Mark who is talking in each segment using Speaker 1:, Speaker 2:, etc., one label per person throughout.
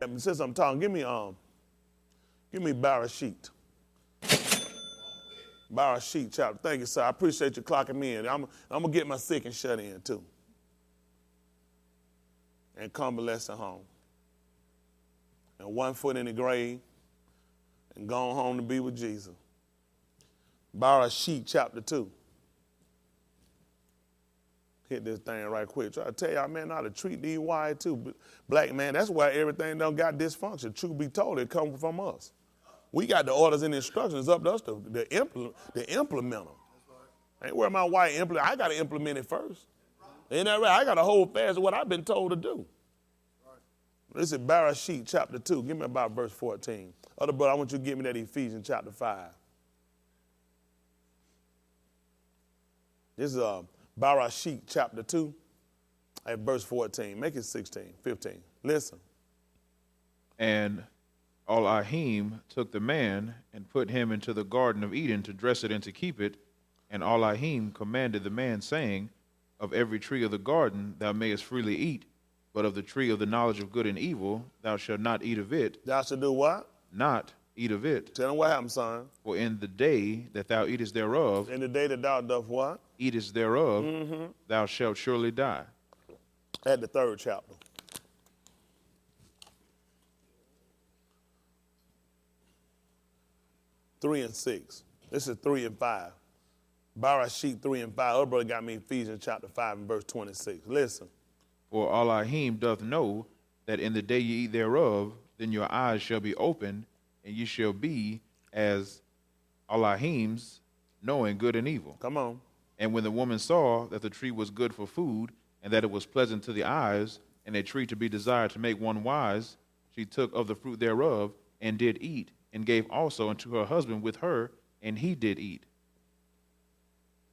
Speaker 1: Since I'm talking, give me Barashit. Barashit chapter. Thank you, sir. I appreciate you clocking me in. I'm gonna get my sick and shut in too. And convalescent home. And 1 foot in the grave and gone home to be with Jesus. Barashit chapter 2. Hit this thing right quick. Try to tell y'all, man, how to treat these white too. Black man, that's why everything done got dysfunction. Truth be told, it comes from us. We got the orders and instructions up to us to implement them. Ain't where my white implement. I got to implement it first. Ain't that right? I got to hold fast to what I've been told to do. This is Barashit chapter 2. Give me about verse 14. Other brother, I want you to give me that Ephesians chapter 5. This is Barashit chapter 2 at verse 14. Make it 16, 15. Listen.
Speaker 2: And Elohim took the man and put him into the Garden of Eden to dress it and to keep it. And Elohim commanded the man, saying, of every tree of the garden thou mayest freely eat, but of the tree of the knowledge of good and evil thou shalt not eat of it.
Speaker 1: Thou shalt do what?
Speaker 2: Not eat of it.
Speaker 1: Tell him what happened, son.
Speaker 2: For in the day that thou eatest thereof.
Speaker 1: In the day that thou doth what?
Speaker 2: Eatest thereof, thou shalt surely die.
Speaker 1: At the 3rd chapter. Three and 6. This is 3 and 5. Barashit 3 and 5. Other brother got me Ephesians chapter 5 and verse 26. Listen.
Speaker 2: For Elohim doth know that in the day ye eat thereof, then your eyes shall be opened, and ye shall be as Elohim's, knowing good and evil.
Speaker 1: Come on.
Speaker 2: And when the woman saw that the tree was good for food, and that it was pleasant to the eyes, and a tree to be desired to make one wise, she took of the fruit thereof, and did eat, and gave also unto her husband with her, and he did eat.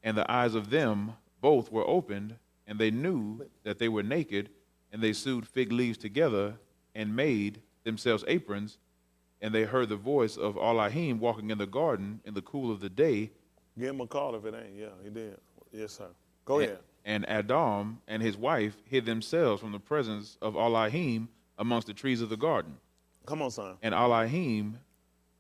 Speaker 2: And the eyes of them both were opened, and they knew that they were naked, and they sewed fig leaves together, and made themselves aprons. And they heard the voice of Elohim walking in the garden in the cool of the day.
Speaker 1: Give him a call if it ain't. Yeah, he did. Yes, sir. Go ahead.
Speaker 2: And Adam and his wife hid themselves from the presence of Elohim amongst the trees of the garden.
Speaker 1: Come on, son.
Speaker 2: And Elohim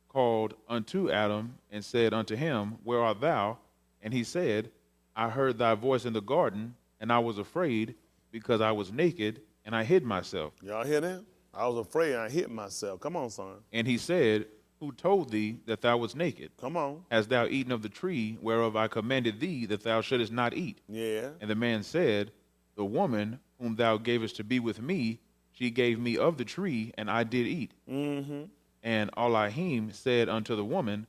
Speaker 2: called unto Adam and said unto him, where art thou? And he said, I heard thy voice in the garden, and I was afraid, because I was naked, and I hid myself.
Speaker 1: Y'all hear that? I was afraid, and I hid myself. Come on, son.
Speaker 2: And he said, who told thee that thou wast naked?
Speaker 1: Come on.
Speaker 2: Hast thou eaten of the tree whereof I commanded thee that thou shouldest not eat?
Speaker 1: Yeah.
Speaker 2: And the man said, the woman whom thou gavest to be with me, she gave me of the tree, and I did eat. And Elohim said unto the woman,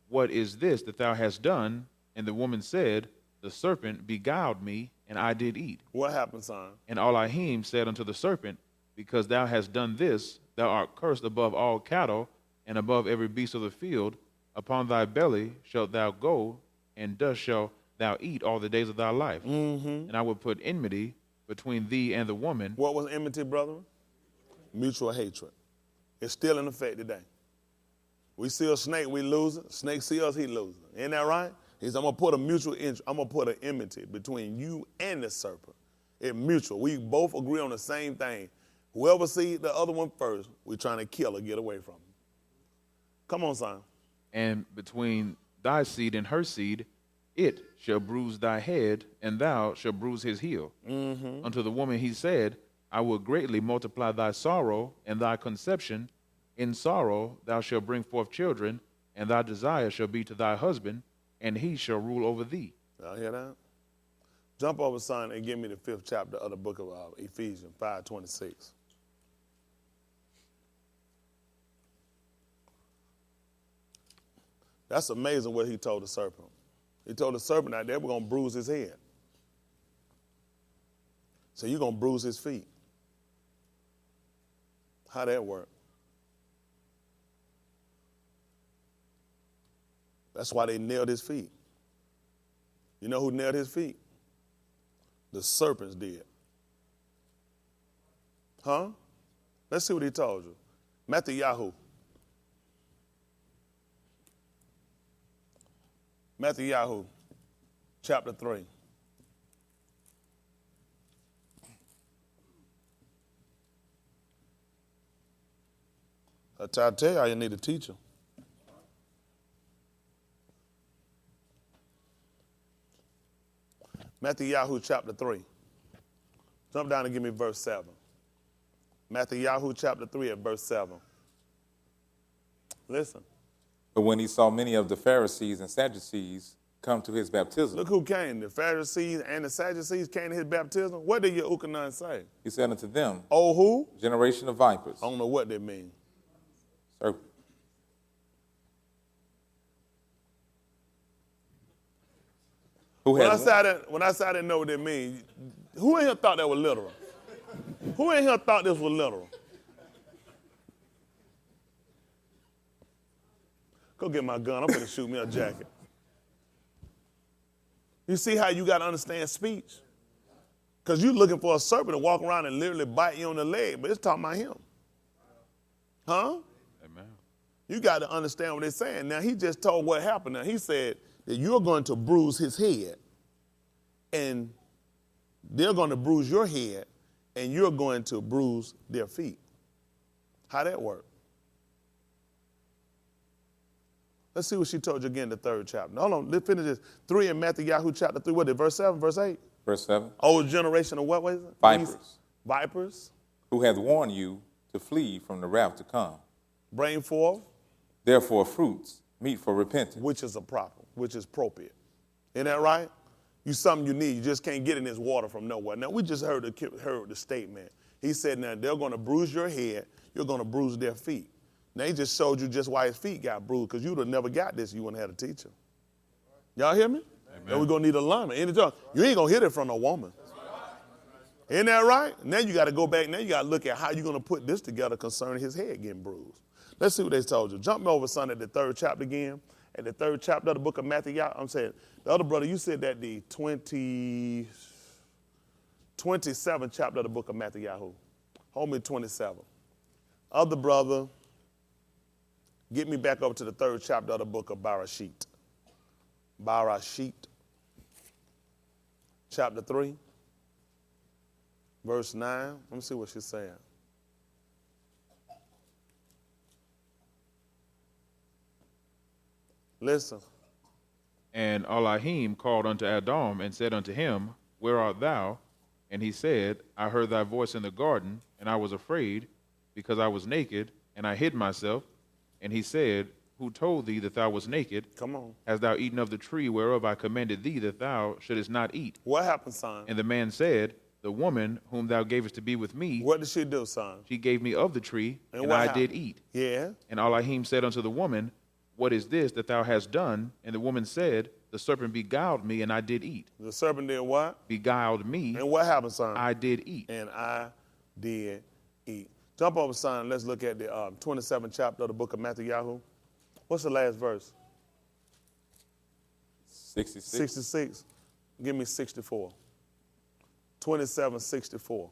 Speaker 2: what is this that thou hast done? And the woman said, the serpent beguiled me, and I did eat.
Speaker 1: What happened, son?
Speaker 2: And Elohim said unto the serpent, because thou hast done this, thou art cursed above all cattle, and above every beast of the field. Upon thy belly shalt thou go, and dust shalt thou eat all the days of thy life. And I will put enmity between thee and the woman.
Speaker 1: What was enmity, brother? Mutual hatred. It's still in effect today. We see a snake, we lose it. Snake see us, he loses. Ain't that right? He said, I'm going to put a mutual interest. I'm going to put an enmity between you and the serpent. It's mutual. We both agree on the same thing. Whoever sees the other one first, we're trying to kill or get away from him. Come on, son.
Speaker 2: And between thy seed and her seed, it shall bruise thy head, and thou shalt bruise his heel. Unto the woman he said, I will greatly multiply thy sorrow and thy conception. In sorrow thou shalt bring forth children, and thy desire shall be to thy husband, and he shall rule over thee.
Speaker 1: Y'all hear that? Jump over, son, and give me the 5th chapter of the book of Ephesians, 5:26. That's amazing what he told the serpent. He told the serpent out there, we're going to bruise his head. So you're going to bruise his feet. How that work? That's why they nailed his feet. You know who nailed his feet? The serpents did. Huh? Let's see what he told you. Matthew, chapter 3. I try to tell y'all you need a teacher. Matthew chapter 3. Jump down and give me verse 7. Matthew chapter 3 at verse 7. Listen.
Speaker 3: But when he saw many of the Pharisees and Sadducees come to his baptism,
Speaker 1: Look who came. The Pharisees and the Sadducees came to his baptism. What did Yahuchanan say?
Speaker 3: he said unto them,
Speaker 1: Oh, who?
Speaker 3: generation of vipers,
Speaker 1: I don't know what they mean.
Speaker 3: serpents. Who
Speaker 1: When I
Speaker 3: has
Speaker 1: say I didn't know what they mean, who in here thought that was literal? Who in here thought this was literal? Go get my gun. I'm going to shoot me a jacket. You see how you got to understand speech? Because you're looking for a serpent to walk around and literally bite you on the leg, but it's talking about him. Huh?
Speaker 2: Amen.
Speaker 1: You got to understand what they're saying. Now, he just told what happened. Now, he said that you're going to bruise his head, and they're going to bruise your head, and you're going to bruise their feet. How that work? Let's see what she told you again in the 3rd chapter. Hold on, let's finish this. 3 in Matthew chapter 3, what is it, verse 7, verse 8?
Speaker 3: verse 7,
Speaker 1: Old generation of what was it?
Speaker 3: vipers,
Speaker 1: Vipers.
Speaker 3: who hath warned you to flee from the wrath to come.
Speaker 1: Bring forth,
Speaker 3: Therefore fruits, meet for repentance.
Speaker 1: which is appropriate. Isn't that right? You something you need. You just can't get in this water from nowhere. Now, we just heard the statement. He said, now, they're going to bruise your head. You're going to bruise their feet. Now, he just showed you just why his feet got bruised, because you would have never got this if you wouldn't have had a teacher. Y'all hear me? And we're going to need a lineman. Anytime. You ain't going to hear it from a woman. Isn't that right? Now you got to go back. Now you got to look at how you're going to put this together concerning his head getting bruised. Let's see what they told you. Jump me over, son, at the 3rd chapter again. At the 3rd chapter of the book of Matthew. I'm saying, the other brother, you said that the 27th chapter of the book of Matthew. Hold me 27. Other brother, get me back over to the 3rd chapter of the book of Barashit. Barashit, chapter 3, verse 9. Let me see what she's saying. Listen.
Speaker 2: And Elohim called unto Adam and said unto him, Where art thou? And he said, I heard thy voice in the garden, and I was afraid, because I was naked, and I hid myself. And he said, Who told thee that thou wast naked?
Speaker 1: Come on.
Speaker 2: Hast thou eaten of the tree whereof I commanded thee that thou shouldest not eat?
Speaker 1: What happened, son?
Speaker 2: And the man said, The woman whom thou gavest to be with me,
Speaker 1: What did she do, son?
Speaker 2: she gave me of the tree,
Speaker 1: And
Speaker 2: and
Speaker 1: what
Speaker 2: I
Speaker 1: happened?
Speaker 2: did eat.
Speaker 1: Yeah.
Speaker 2: And Elohim said unto the woman, What is this that thou hast done? And the woman said, The serpent beguiled me, and I did eat.
Speaker 1: The serpent did what?
Speaker 2: Beguiled me,
Speaker 1: And what happened, son?
Speaker 2: I did eat.
Speaker 1: And I did eat. Jump over, son. Let's look at the 27th chapter of the book of Matthew. What's the last verse?
Speaker 3: 66.
Speaker 1: 66. Give me 64. 27:64.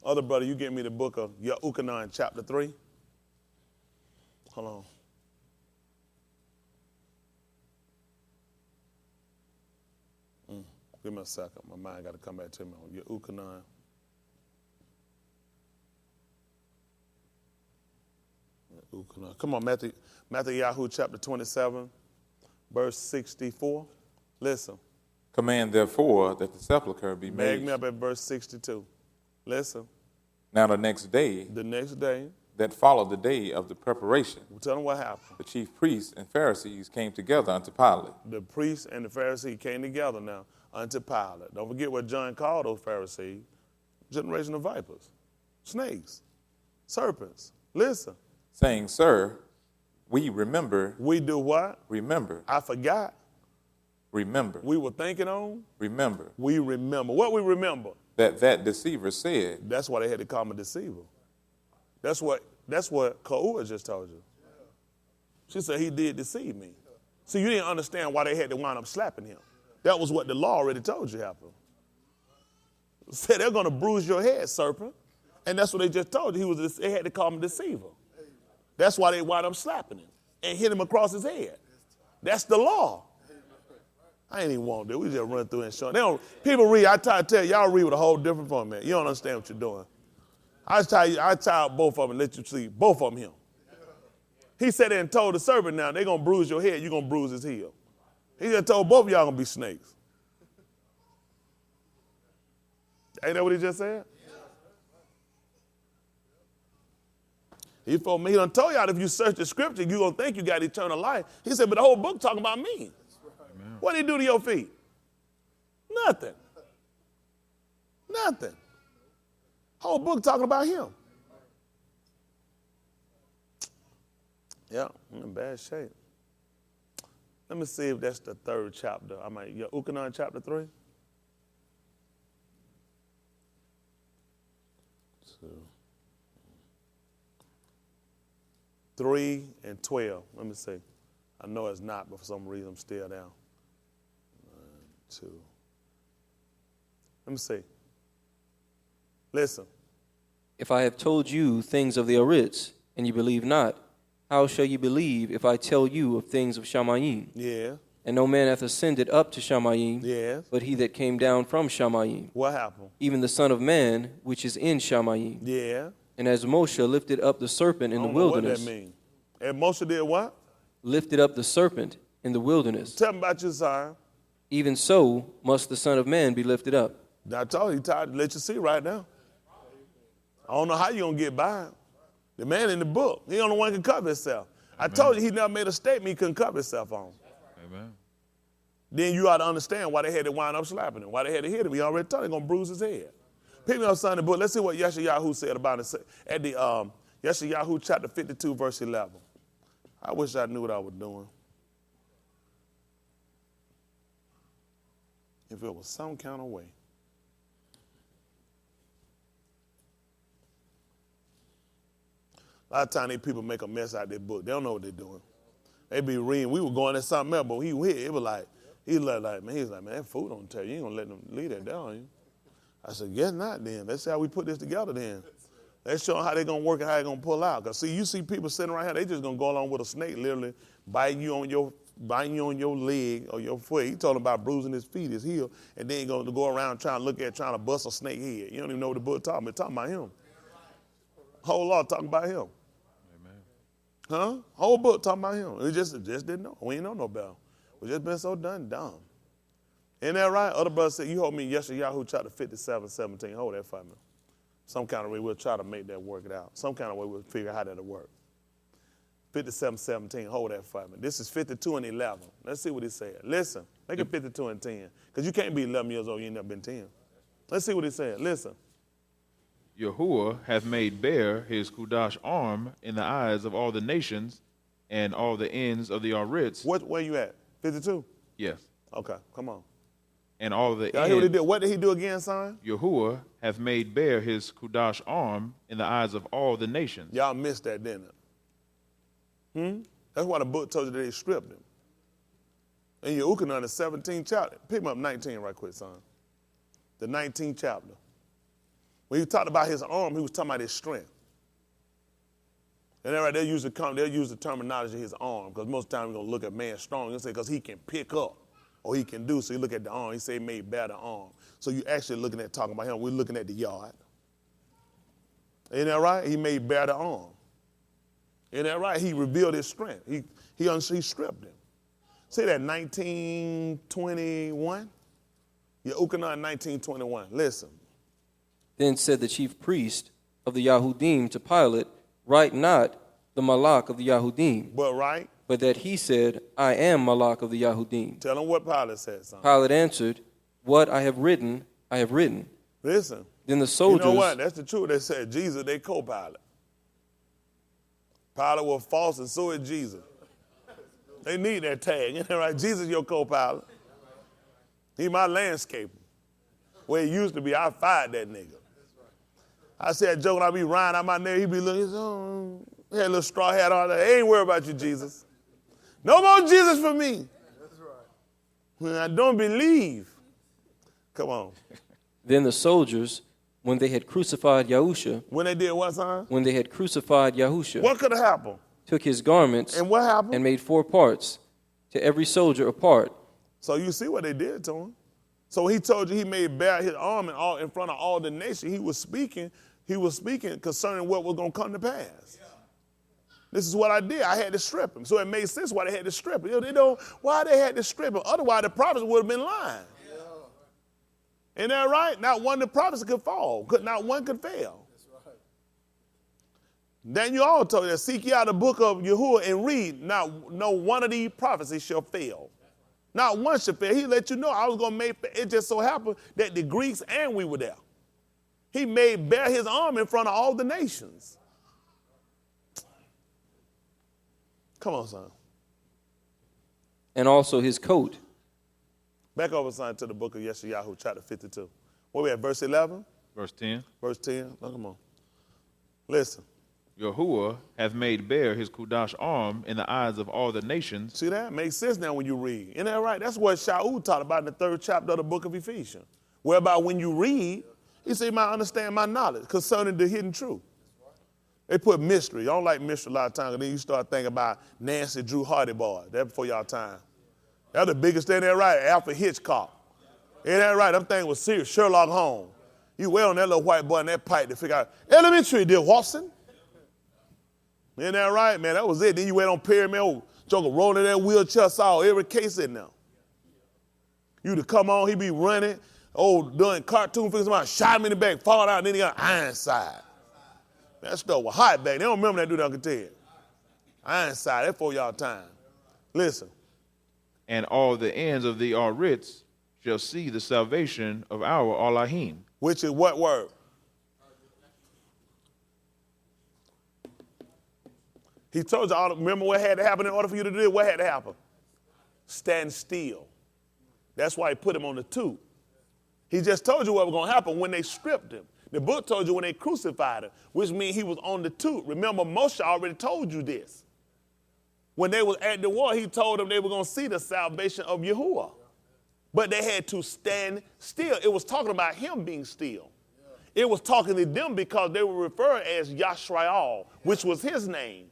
Speaker 1: Other brother, you give me the book of Yahuchanan, chapter 3. Hold on. Give me a second. My mind got to come back to me on Yahuchanan. Come on, Matthew chapter 27, verse 64. Listen.
Speaker 3: Command therefore that the sepulchre be
Speaker 1: Bag
Speaker 3: made.
Speaker 1: me up at verse 62. Listen.
Speaker 3: Now the next day, that followed the day of the preparation,
Speaker 1: Tell them what happened.
Speaker 3: the chief priests and Pharisees came together unto Pilate,
Speaker 1: The priests and the Pharisees came together now unto Pilate. Don't forget what John called those Pharisees. Generation of vipers, snakes, serpents. Listen.
Speaker 3: saying, Sir, we remember,
Speaker 1: We do what?
Speaker 3: remember,
Speaker 1: I forgot.
Speaker 3: remember,
Speaker 1: We were thinking on.
Speaker 3: remember,
Speaker 1: We remember. What we remember?
Speaker 3: that deceiver said,
Speaker 1: That's why they had to call him a deceiver. That's what Kau'ah just told you. She said he did deceive me. See, you didn't understand why they had to wind up slapping him. That was what the law already told you happened. Said they're going to bruise your head, serpent. And that's what they just told you. They had to call him a deceiver. That's why they wound up slapping him and hit him across his head. That's the law. I ain't even want to. We just run through and show. People read. I try to tell you, y'all read with a whole different format. You don't understand what you're doing. I tie up both of them and let you see both of them him. He said and told the serpent, now they're going to bruise your head, you're going to bruise his heel. He just told both of y'all going to be snakes. Ain't that what he just said? He told me, he done told y'all if you search the scripture, you're going to think you got eternal life. He said, but the whole book talking about me. Amen. What did he do to your feet? Nothing. Nothing. Whole book talking about him. Yeah, I'm in bad shape. Let me see if that's the third chapter. Ukanon chapter 3? 3 and 12. Let me see. I know it's not, but for some reason I'm still down. 2. Let me see. Listen.
Speaker 4: If I have told you things of the Aritz, and you believe not, how shall you believe if I tell you of things of Shamayim?
Speaker 1: Yeah.
Speaker 4: And no man hath ascended up to Shamayim,
Speaker 1: yes,
Speaker 4: but he that came down from Shamayim.
Speaker 1: What happened?
Speaker 4: Even the Son of Man, which is in Shamayim.
Speaker 1: Yeah.
Speaker 4: And as Moshe lifted up the serpent in the wilderness.
Speaker 1: What that mean? And Moshe did what?
Speaker 4: Lifted up the serpent in the wilderness.
Speaker 1: Tell me about your sign.
Speaker 4: Even so must the Son of Man be lifted up.
Speaker 1: I told you, he tried to let you see right now. I don't know how you're going to get by. The man in the book, he only one can cover himself. Amen. I told you he never made a statement he couldn't cover himself on.
Speaker 2: Amen.
Speaker 1: Then you ought to understand why they had to wind up slapping him, why they had to hit him. He already told him they're going to bruise his head. Pick me up son in the book. Let's see what Yeshayahu said about it at the Yeshayahu chapter 52, verse 11. I wish I knew what I was doing. If it was some kind of way. A lot of times these people make a mess out of their book. They don't know what they're doing. They be reading. We were going at something else, but he hit. It was like, he was like, man, that food don't tell you. You ain't going to let them leave that down, you. I said, guess not then. Let's see how we put this together then. Let's show them how they're going to work and how they're going to pull out. Because, see, you see people sitting right here, they just going to go along with a snake literally biting you on your leg or your foot. He told him about bruising his feet, his heel, and then he's going to go around trying to bust a snake head. You don't even know what the book talking about. It's talking about him. Whole lot talking about him. Amen. Huh? Whole book talking about him. We just didn't know. We ain't know no better. We just been so done dumb. Ain't that right? Other brothers said, you hold me Yeshayahu chapter 57, 17. Hold that for me. Some kind of way we'll try to make that work it out. Some kind of way we'll figure out how that'll work. 57, 17. Hold that for me. This is 52 and 11. Let's see what he said. Listen. Make it 52 and 10. Because you can't be 11 years old. You ain't never been 10. Let's see what he said. Listen.
Speaker 2: Yahuwah hath made bare his Kudash arm in the eyes of all the nations and all the ends of the Aritz.
Speaker 1: Where you at? 52?
Speaker 2: Yes.
Speaker 1: Okay, come on.
Speaker 2: And all the
Speaker 1: Y'all hear what he did? What did he do again, son?
Speaker 2: Yahuwah hath made bare his Kudash arm in the eyes of all the nations.
Speaker 1: Y'all missed that, didn't it? That's why the book told you that they stripped him. In your Ukanon, the 17th chapter. Pick him up 19 right quick, son. The 19th chapter. When he talked about his arm, he was talking about his strength. And they'll use the terminology of his arm, because most of the time we're going to look at man strong and say because he can pick up or he can do. So you look at the arm, he say he made bare the arm. So you actually looking at talking about him. We're looking at the yard. Ain't that right? He made bare the arm. Ain't that right? He revealed his strength. He stripped him. Say that 1921. Yeah, Ukanon 1921. Listen.
Speaker 4: Then said the chief priest of the Yahudim to Pilate, write not the Malak of the Yahudim.
Speaker 1: But right?
Speaker 4: But that he said, I am Malak of the Yahudim.
Speaker 1: Tell him what Pilate said, son.
Speaker 4: Pilate answered, what I have written, I have written.
Speaker 1: Listen.
Speaker 4: Then the soldiers...
Speaker 1: You know what? That's the truth. They said Jesus, they co-pilot. Pilate was false and so is Jesus. They need that tag. You know, right? Jesus your co-pilot. He my landscaper. Where he used to be, I fired that nigga. I said, joking, I be riding out my neighbor, he be looking, he had a little straw hat on there. Hey, ain't worried about you, Jesus. No more Jesus for me. That's right. When I don't believe. Come on.
Speaker 4: Then the soldiers, when they had crucified Yahusha.
Speaker 1: When they did what, son?
Speaker 4: When they had crucified Yahusha.
Speaker 1: What could have happened?
Speaker 4: Took his garments.
Speaker 1: And what happened?
Speaker 4: And made 4 parts, to every soldier a part.
Speaker 1: So you see what they did to him. So he told you he made bare his arm in front of all the nation. He was speaking He was speaking concerning what was going to come to pass. This is what I did. I had to strip him. So it made sense why they had to strip him. They don't, why they had to strip him. Otherwise, the prophets would have been lying. Ain't that right? Not one of the prophets could fall. Not one could fail. That's right. Daniel also told you that seek ye out the book of Yahuwah and read. Not no one of these prophecies shall fail. Not one shall fail. He let you know I was going to make, it just so happened that the Greeks and we were there. He made bare his arm in front of all the nations. Come on, son.
Speaker 4: And also his coat.
Speaker 1: Back over, son, to the book of Yeshayahu, chapter 52. Where we at, verse 11?
Speaker 2: Verse 10.
Speaker 1: Verse 10. Oh, come on. Listen.
Speaker 2: Yahuwah hath made bare his Kudash arm in the eyes of all the nations.
Speaker 1: See that? Makes sense now when you read. Isn't that right? That's what Shaul taught about in the 3rd chapter of the book of Ephesians. Whereby when you read, he said, you might understand my knowledge concerning the hidden truth. They put mystery. I don't like mystery a lot of times. Then you start thinking about Nancy Drew Hardy boy. That's before y'all time. That's the biggest thing there, right? Alfred Hitchcock. Ain't that right? Them thing was serious. Sherlock Holmes. You wait on that little white boy in that pipe to figure out, elementary, dear Watson. Ain't that right, man? That was it. Then you wait on Pyramid, old Joker rolling in that wheelchair, saw every case in there. You to come on, he be running, doing cartoon figures, somebody shot him in the back, fall out, and then he got Ironside. That stuff was hot back. They don't remember that dude, I can tell you. Ironside, that's for y'all time. Listen.
Speaker 2: And all the ends of the Arits shall see the salvation of our Elohim.
Speaker 1: Which is what word? He told you, remember what had to happen in order for you to do it? What had to happen? Stand still. That's why he put him on the tube. He just told you what was going to happen when they stripped him. The book told you when they crucified him, which means he was on the tube. Remember, Moshe already told you this. When they was at the war, he told them they were going to see the salvation of Yahuwah. But they had to stand still. It was talking about him being still. It was talking to them because they were referred as Yashrael, which was his name.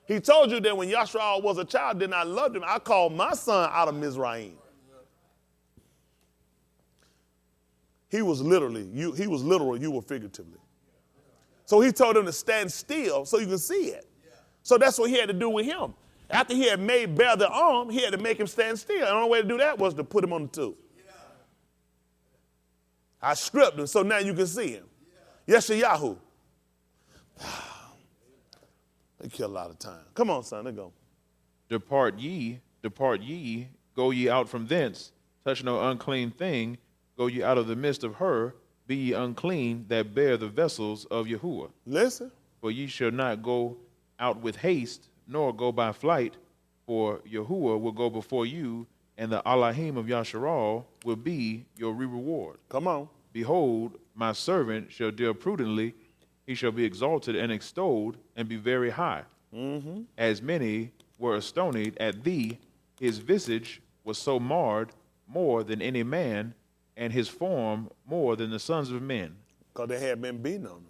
Speaker 1: He told you that when Yashrael was a child, then I loved him. I called my son out of Mizraim. He was literally, you were figuratively. So he told them to stand still so you can see it. So that's what he had to do with him. After he had made bare the arm, he had to make him stand still. And the only way to do that was to put him on the tube. I stripped him so now you can see him. Yeshayahu. They kill a lot of time. Come on, son, let's go.
Speaker 2: Depart ye, go ye out from thence, touch no unclean thing, go ye out of the midst of her, be ye unclean that bear the vessels of Yahuwah.
Speaker 1: Listen.
Speaker 2: For ye shall not go out with haste, nor go by flight, for Yahuwah will go before you, and the Elohim of Yasharal will be your reward.
Speaker 1: Come on.
Speaker 2: Behold, my servant shall deal prudently, he shall be exalted and extolled, and be very high. Mm-hmm. As many were astonied at thee, his visage was so marred more than any man, and his form more than the sons of men.
Speaker 1: Because they had been beating on him.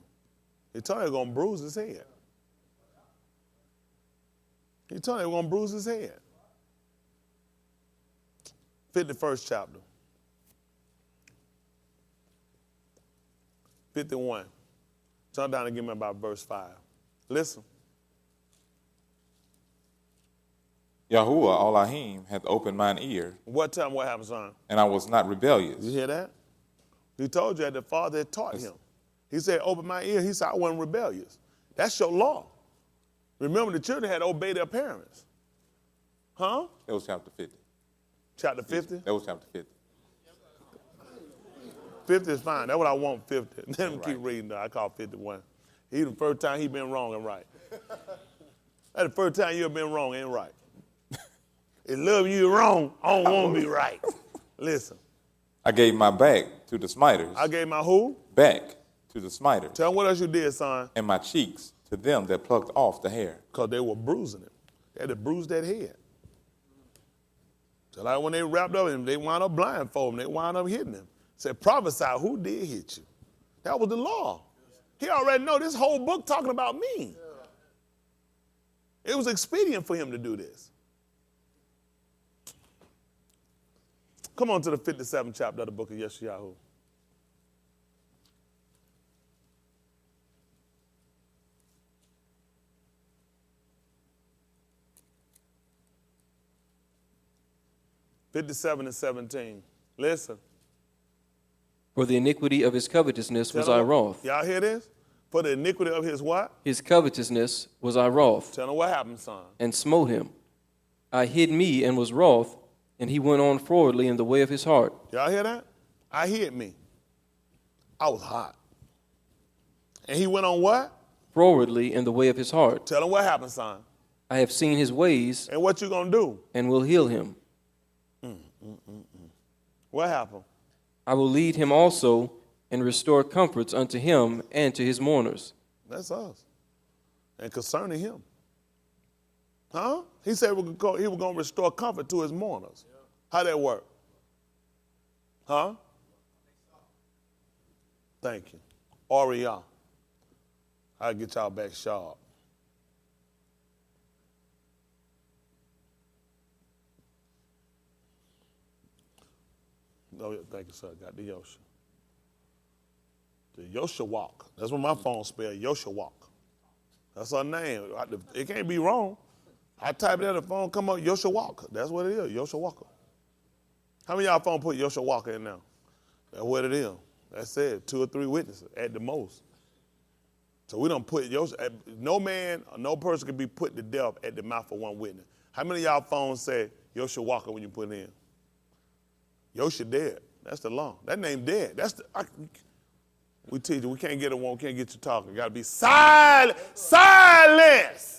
Speaker 1: He told him they were going to bruise his head. He told him they were going to bruise his head. 51st chapter. 51. Turn down and give me about verse 5. Listen.
Speaker 3: Yahuwah Elohim hath opened mine ear.
Speaker 1: What happened, son?
Speaker 3: And I was not rebellious.
Speaker 1: You hear that? He told you that the Father had taught him. He said, open my ear. He said, I wasn't rebellious. That's your law. Remember, the children had to obey their parents. Huh?
Speaker 3: That was chapter 50.
Speaker 1: Chapter 50?
Speaker 3: That was chapter 50.
Speaker 1: 50 is fine. That's what I want, 50. Let me keep reading, though. I call 51. He the first time he been wrong and right. That's the first time you ever been wrong and right. If love you wrong, I don't want to be right. Listen.
Speaker 3: I gave my back to the smiters.
Speaker 1: I gave my who?
Speaker 3: Back to the smiters.
Speaker 1: Tell them what else you did, son.
Speaker 3: And my cheeks to them that plucked off the hair.
Speaker 1: Because they were bruising him. They had to bruise that head. So like when they wrapped up him, they wound up blindfolding him. They wound up hitting him. Said, prophesy, who did hit you? That was the law. He already know this whole book talking about me. It was expedient for him to do this. Come on to the 57th chapter of the book of Yeshayahu. 57 and 17. Listen.
Speaker 4: For the iniquity of his covetousness was I wroth.
Speaker 1: Y'all hear this? For the iniquity of his what?
Speaker 4: His covetousness was I wroth.
Speaker 1: Tell him what happened, son.
Speaker 4: And smote him. I hid me and was wroth, and he went on forwardly in the way of his heart.
Speaker 1: Y'all hear that? I hid me. I was hot. And he went on what?
Speaker 4: Forwardly in the way of his heart.
Speaker 1: Tell him what happened, son.
Speaker 4: I have seen his ways.
Speaker 1: And what you gonna do?
Speaker 4: And will heal him.
Speaker 1: What happened?
Speaker 4: I will lead him also and restore comforts unto him and to his mourners.
Speaker 1: That's us. And concerning him. Huh? He said he was going to restore comfort to his mourners. How that work? Huh? Thank you. Oriel. I'll get y'all back sharp. Oh, yeah, thank you, sir. Got the Yosha. The Yosha walk. That's what my phone spelled, Yosha walk. That's her name. It can't be wrong. I type it in the phone, come up, Yosha Walker. That's what it is, Yosha Walker. How many of y'all phone put Yosha Walker in now? That's what it is. That's it, 2 or 3 witnesses at the most. So we don't put Yosha, no man or no person can be put to death at the mouth of one witness. How many of y'all phones say Yosha Walker when you put it in? Yosha dead. That's the law. That name dead. We teach you, we can't get it one, can't get you talking. Got to be silent. Silence.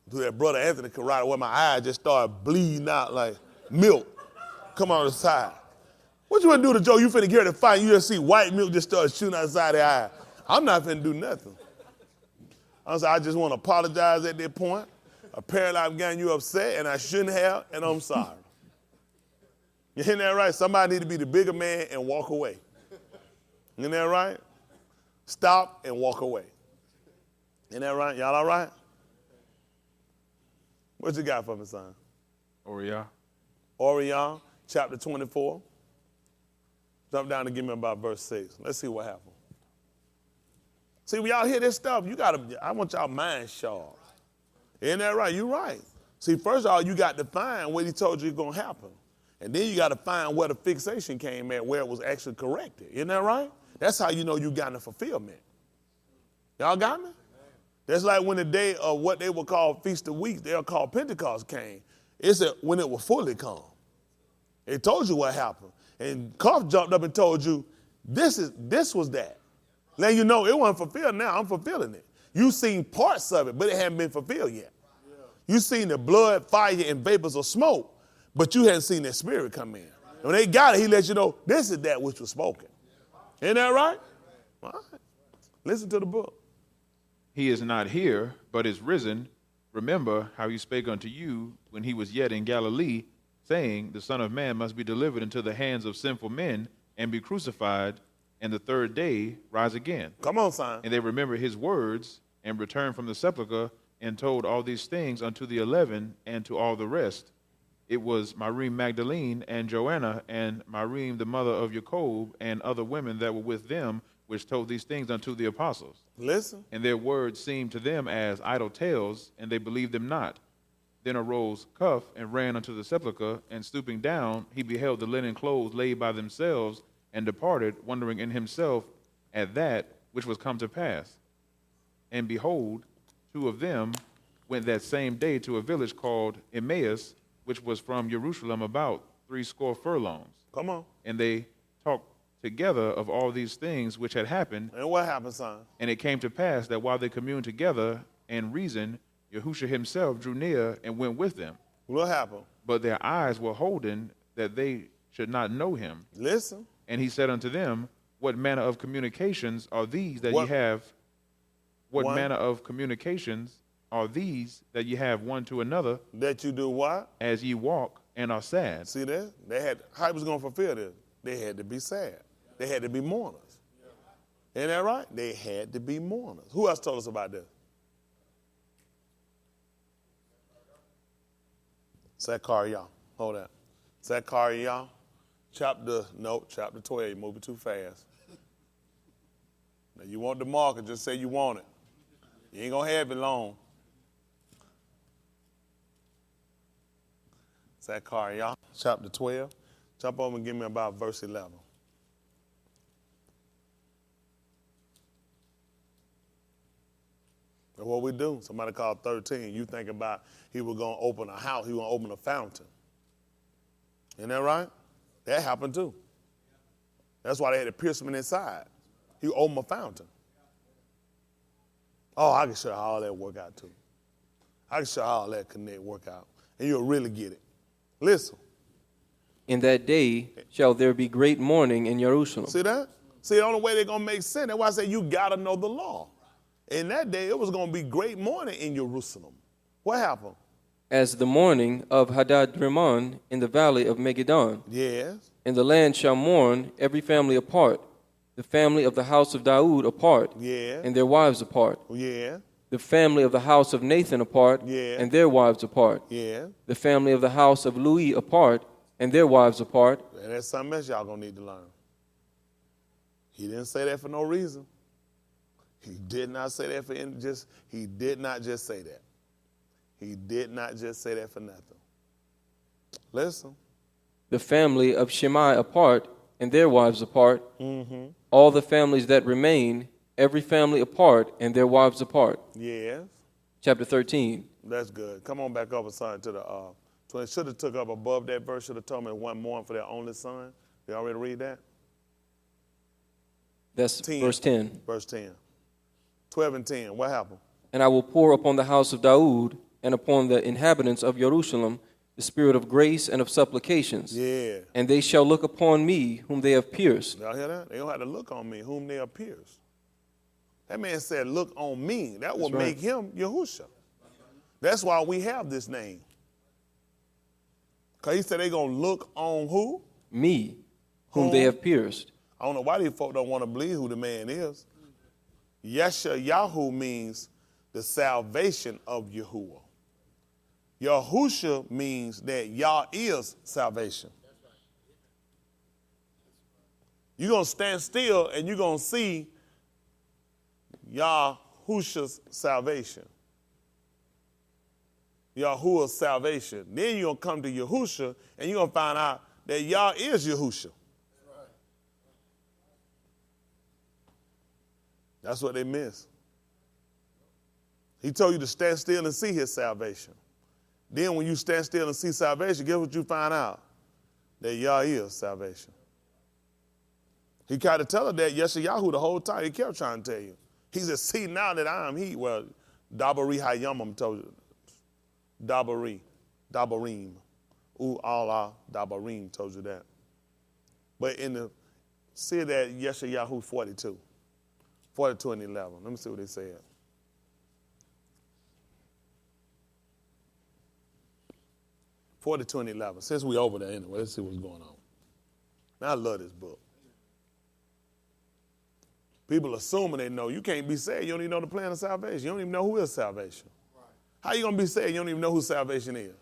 Speaker 1: Do that brother Anthony karate where my eyes just started bleeding out like milk. Come on the side. What you want to do to Joe? You finna get ready to fight. You just see white milk just start shooting outside the eye. I'm not finna do nothing. I just want to apologize at that point. Apparently I've gotten you upset and I shouldn't have, and I'm sorry. Isn't that right? Somebody need to be the bigger man and walk away. Isn't that right? Stop and walk away. Isn't that right? Y'all all right? What you got for me, son? Orion, chapter 24. Jump down and give me about verse 6. Let's see what happened. See, when y'all hear this stuff, I want y'all mind sharp. Isn't that right? You're right. See, first of all, you got to find what he told you is going to happen. And then you got to find where the fixation came at, where it was actually corrected. Isn't that right? That's how you know you got in the fulfillment. Y'all got me? That's like when the day of what they would call Feast of Weeks, they'll call Pentecost came. It's when it was fully come. It told you what happened. And Cuff jumped up and told you, this was that. Letting you know it wasn't fulfilled now, I'm fulfilling it. You've seen parts of it, but it hadn't been fulfilled yet. You've seen the blood, fire, and vapors of smoke, but you hadn't seen that spirit come in. And when they got it, he let you know, this is that which was spoken. Isn't that right? All right. Listen to the book.
Speaker 2: He is not here, but is risen. Remember how he spake unto you when he was yet in Galilee, saying, the Son of Man must be delivered into the hands of sinful men and be crucified, and the third day rise again.
Speaker 1: Come on, son.
Speaker 2: And they remember his words and returned from the sepulchre and told all these things unto the 11 and to all the rest. It was Miriam Magdalene and Joanna and Miriam the mother of Jacob and other women that were with them, which told these things unto the apostles.
Speaker 1: Listen.
Speaker 2: And their words seemed to them as idle tales, and they believed them not. Then arose Cuff and ran unto the sepulchre, and stooping down, he beheld the linen clothes laid by themselves, and departed, wondering in himself at that which was come to pass. And behold, 2 of them went that same day to a village called Emmaus, which was from Jerusalem about 60 furlongs.
Speaker 1: Come on.
Speaker 2: And they talked together of all these things which had happened.
Speaker 1: And what happened, son?
Speaker 2: And it came to pass that while they communed together and reasoned, Yahushua himself drew near and went with them.
Speaker 1: What happened?
Speaker 2: But their eyes were holden that they should not know him.
Speaker 1: Listen.
Speaker 2: And he said unto them, what manner of communications are these that ye have? What manner of communications are these that ye have one to another?
Speaker 1: That you do what?
Speaker 2: As ye walk and are sad.
Speaker 1: See that? How he was going to fulfill this? They had to be sad. They had to be mourners. Isn't that right? They had to be mourners. Who else told us about this? Zechariah. Hold that. Zechariah, chapter 12. You're moving too fast. Now, you want the marker, just say you want it. You ain't going to have it long. Zechariah chapter 12. Jump over and give me about verse 11. That's what we do. Somebody called 13. You think about he was going to open a house. He was going to open a fountain. Isn't that right? That happened too. That's why they had to pierce him inside. He opened a fountain. Oh, I can show you how all that work out too. I can show you how all that connect work out. And you'll really get it. Listen.
Speaker 4: In that day shall there be great mourning in Jerusalem.
Speaker 1: See that? See, the only way they're going to make sense. That's why I say you got to know the law. In that day, it was going to be great mourning in Jerusalem. What happened?
Speaker 4: As the mourning of Hadad-Rimmon in the valley of Megiddon.
Speaker 1: Yes.
Speaker 4: And the land shall mourn, every family apart, the family of the house of Daud apart,
Speaker 1: yeah,
Speaker 4: and their wives apart.
Speaker 1: Yeah.
Speaker 4: The family of the house of Nathan apart,
Speaker 1: yeah,
Speaker 4: and their wives apart.
Speaker 1: Yeah.
Speaker 4: The family of the house of Louis apart, and their wives apart.
Speaker 1: And that's something else y'all going to need to learn. He didn't say that for no reason. He did not say that for he did not just say that. He did not just say that for nothing. Listen.
Speaker 4: The family of Shimei apart, and their wives apart.
Speaker 1: Mm-hmm.
Speaker 4: All the families that remain, every family apart, and their wives apart.
Speaker 1: Yes.
Speaker 4: Chapter 13.
Speaker 1: That's good. Come on back up, son, to the 20. Should have took up above that verse. Should have told me one mourn for their only son. You already read that?
Speaker 4: That's
Speaker 1: 10.
Speaker 4: verse 10.
Speaker 1: Verse 10. 12 and 10. What happened?
Speaker 4: And I will pour upon the house of Daud and upon the inhabitants of Jerusalem the spirit of grace and of supplications.
Speaker 1: Yeah.
Speaker 4: And they shall look upon me whom they have pierced.
Speaker 1: Y'all hear that? They don't have to look on me whom they have pierced. That man said, look on me. That will make him Yahusha. That's why we have this name. Because he said they're going to look on who?
Speaker 4: Me, whom they have pierced.
Speaker 1: I don't know why these folk don't want to believe who the man is. Yeshayahu means the salvation of Yahuwah. Yahusha means that Yah is salvation. You're going to stand still and you're going to see Yahusha's salvation. Yahuwah's salvation. Then you're going to come to Yahusha and you're going to find out that Yah is Yahusha. That's what they miss. He told you to stand still and see his salvation. Then when you stand still and see salvation, guess what you find out? That Yah is salvation. He tried to tell her that Yeshayahu the whole time. He kept trying to tell you. He said, see now that I am he. Well, Dabari Hayamam told you. Dabarim. Allah Dabarim told you that. But see that Yeshayahu 42. 42 and 11. Let me see what they said. (42 and 11). Since we over there anyway, let's see what's going on. Now, I love this book. People assuming they know. You can't be saved. You don't even know the plan of salvation. You don't even know who is salvation. Right. How you going to be saved? You don't even know who salvation is.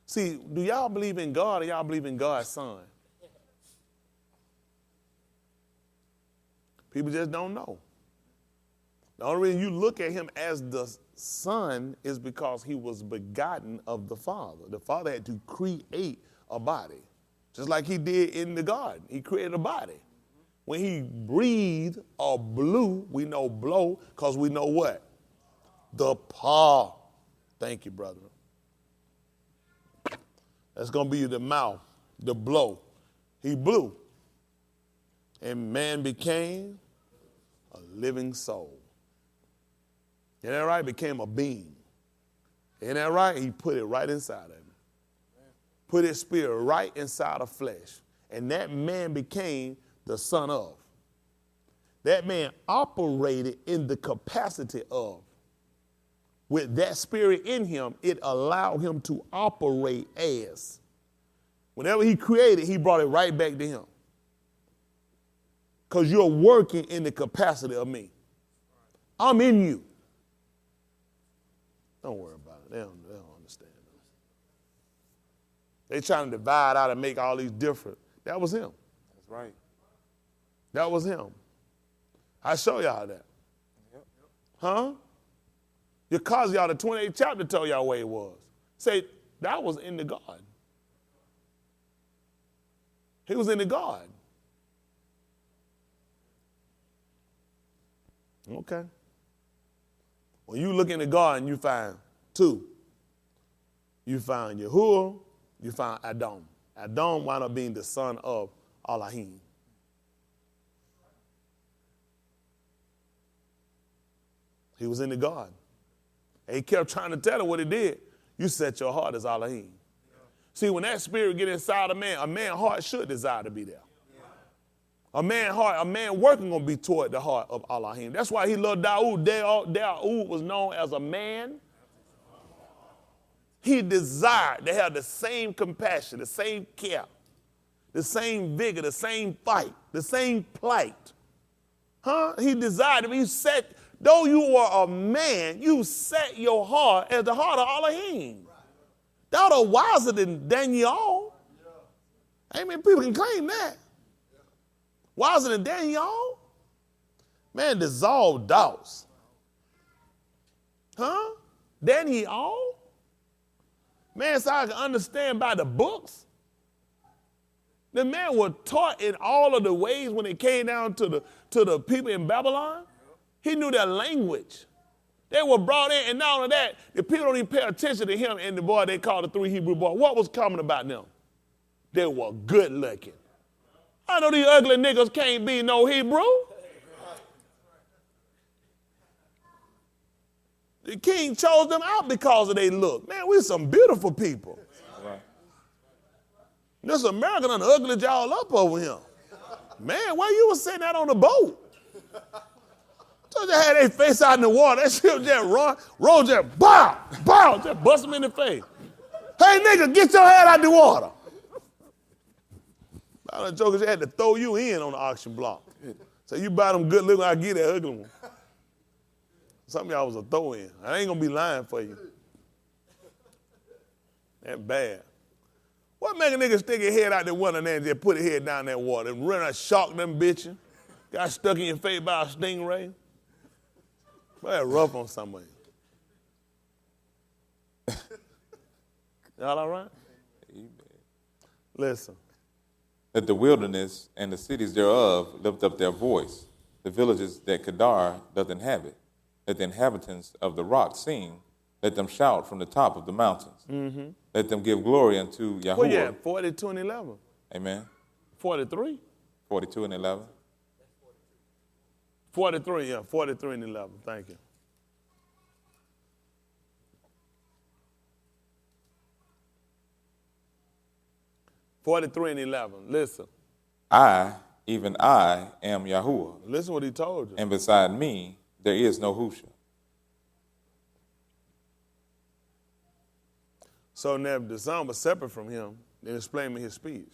Speaker 1: See, do y'all believe in God or y'all believe in God's son? People just don't know. The only reason you look at him as the son is because he was begotten of the Father. The Father had to create a body, just like he did in the garden. He created a body. When he breathed or blew, we know blow because we know what? The paw. Thank you, brother. That's going to be the mouth, the blow. He blew. And man became a living soul. Isn't that right? Became a being. Isn't that right? He put it right inside of him. Put his spirit right inside of flesh. And that man became the son of. That man operated in the capacity of. With that spirit in him, it allowed him to operate as. Whenever he created, he brought it right back to him. Because you're working in the capacity of me. I'm in you. Don't worry about it. They don't understand. They trying to divide out and make all these different. That was him.
Speaker 3: That's right.
Speaker 1: That was him. I show y'all that.
Speaker 3: Yep.
Speaker 1: Huh? Because y'all, the 28th chapter told y'all where it was. Say, That was in the garden. He was in the garden. Okay. When you look in the garden, you find two. You find Yahuwah, you find Adam. Adam wound up being the son of Elohim. He was in the garden. And he kept trying to tell him what he did. You set your heart as Elohim. See, when that spirit get inside a man's heart should desire to be there. A man working gonna be toward the heart of Elohim. That's why he loved Daoud. Daoud was known as a man. He desired to have the same compassion, the same care, the same vigor, the same fight, the same plight. He desired to be set. Though you were a man, you set your heart as the heart of Elohim. That was wiser than Daniel. I mean, people can claim that. Wiser than Daniel? Man, dissolve doubts. Daniel? Man, so I can understand by the books. The man was taught in all of the ways when it came down to the people in Babylon. He knew their language. They were brought in, and not only that, the people don't even pay attention to him and the boy they called the three Hebrew boys. What was common about them? They were good looking. I know these ugly niggas can't be no Hebrew. The king chose them out because of their look. Man, we some beautiful people. Right. This American done uglied y'all up over here. Man, where you was sitting out on the boat? So they had their face out in the water. That shit just roll just bow, just bust them in the face. Hey, nigga, get your head out the water. I done jokers had to throw you in on the auction block. So you buy them good looking, I get that ugly one. Some of y'all was a throw in. I ain't gonna be lying for you. That bad. What make a nigga stick his head out the water and then just put his head down that water and run a shark them bitches? Got stuck in your face by a stingray? Well, that's rough on somebody. Y'all all right?
Speaker 3: Amen.
Speaker 1: Listen.
Speaker 3: Let the wilderness and the cities thereof lift up their voice, the villages that Kedar doth inhabit. Let the inhabitants of the rock sing. Let them shout from the top of the mountains. Mm-hmm. Let them give glory unto Yahuwah.
Speaker 1: Well, yeah, 42 and 11.
Speaker 3: Amen.
Speaker 1: 43.
Speaker 3: 42 and 11.
Speaker 1: 43, yeah, 43 and 11. Thank you. (43 and 11). Listen.
Speaker 3: I, even I, am Yahuwah.
Speaker 1: Listen what he told you.
Speaker 3: And beside me, there is no Husha.
Speaker 1: So now the son was separate from him, then explain me his speech.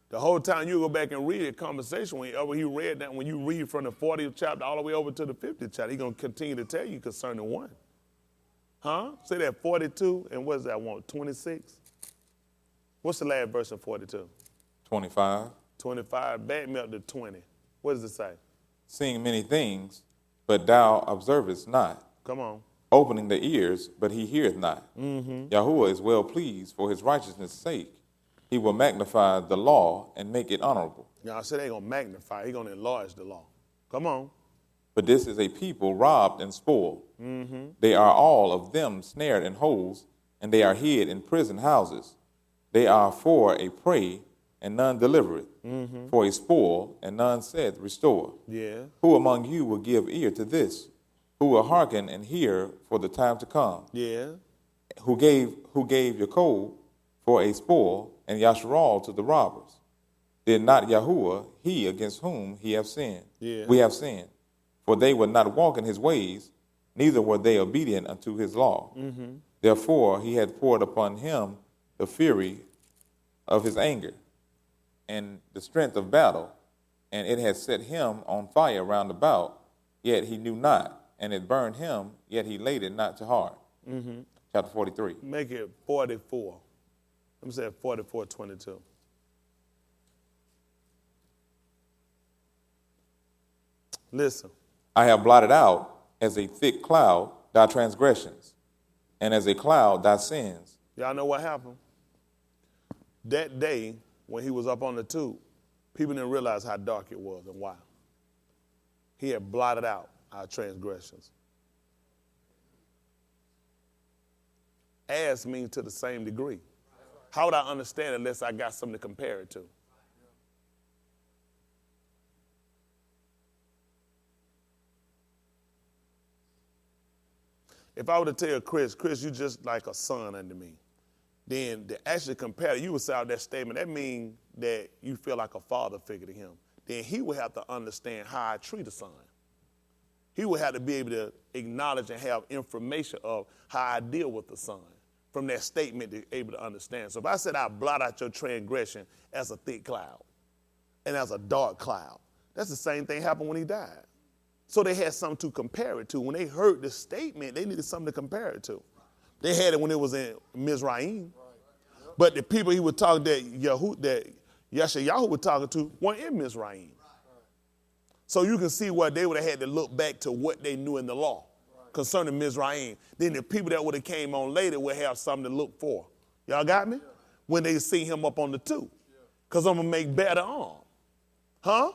Speaker 1: The whole time you go back and read a conversation, whenever he read that, when you read from the 40th chapter all the way over to the 50th chapter, he's going to continue to tell you concerning one. Say that 42, and what is that one, 26? What's the last verse of 42?
Speaker 3: 25.
Speaker 1: 25, back me up to 20. What does it say?
Speaker 3: Seeing many things, but thou observest not.
Speaker 1: Come on.
Speaker 3: Opening the ears, but he heareth not. Mm-hmm. Yahuwah is well pleased for his righteousness' sake. He will magnify the law and make it honorable.
Speaker 1: Now I said they're going to magnify. He's going to enlarge the law. Come on.
Speaker 3: But this is a people robbed and spoiled.
Speaker 1: Mm-hmm.
Speaker 3: They are all of them snared in holes, and they are hid in prison houses. They are for a prey, and none deliver it. Mm-hmm. For a spoil, and none saith, restore.
Speaker 1: Yeah.
Speaker 3: Who among you will give ear to this? Who will hearken and hear for the time to come?
Speaker 1: Yeah.
Speaker 3: Who gave Yaakov for a spoil, and Yasharal to the robbers? Did not Yahuwah, he against whom he have sinned?
Speaker 1: Yeah.
Speaker 3: We have sinned. For they would not walk in his ways, neither were they obedient unto his law. Mm-hmm. Therefore he had poured upon him the fury of his anger and the strength of battle, and it had set him on fire round about, yet he knew not, and it burned him, yet he laid it not to heart. Mm-hmm. Chapter 43.
Speaker 1: Make it 44. Let me say 44:22. Listen.
Speaker 3: I have blotted out as a thick cloud thy transgressions, and as a cloud thy sins.
Speaker 1: Y'all know what happened? That day when he was up on the tube, people didn't realize how dark it was and why. He had blotted out our transgressions. As means to the same degree. How would I understand it unless I got something to compare it to? If I were to tell Chris, you just like a son unto me, then to actually compare, you would say out that statement, that means that you feel like a father figure to him. Then he would have to understand how I treat a son. He would have to be able to acknowledge and have information of how I deal with the son from that statement to be able to understand. So if I said I blot out your transgression as a thick cloud and as a dark cloud, that's the same thing happened when he died. So they had something to compare it to. When they heard the statement, they needed something to compare it to. They had it when it was in Mizraim. But the people he would talk that Yeshayahu was talking to weren't in Mizraim. So you can see where they would have had to look back to what they knew in the law concerning Mizraim. Then the people that would have came on later would have something to look for. Y'all got me? When they see him up on the tube. Because I'm going to make better on. Huh?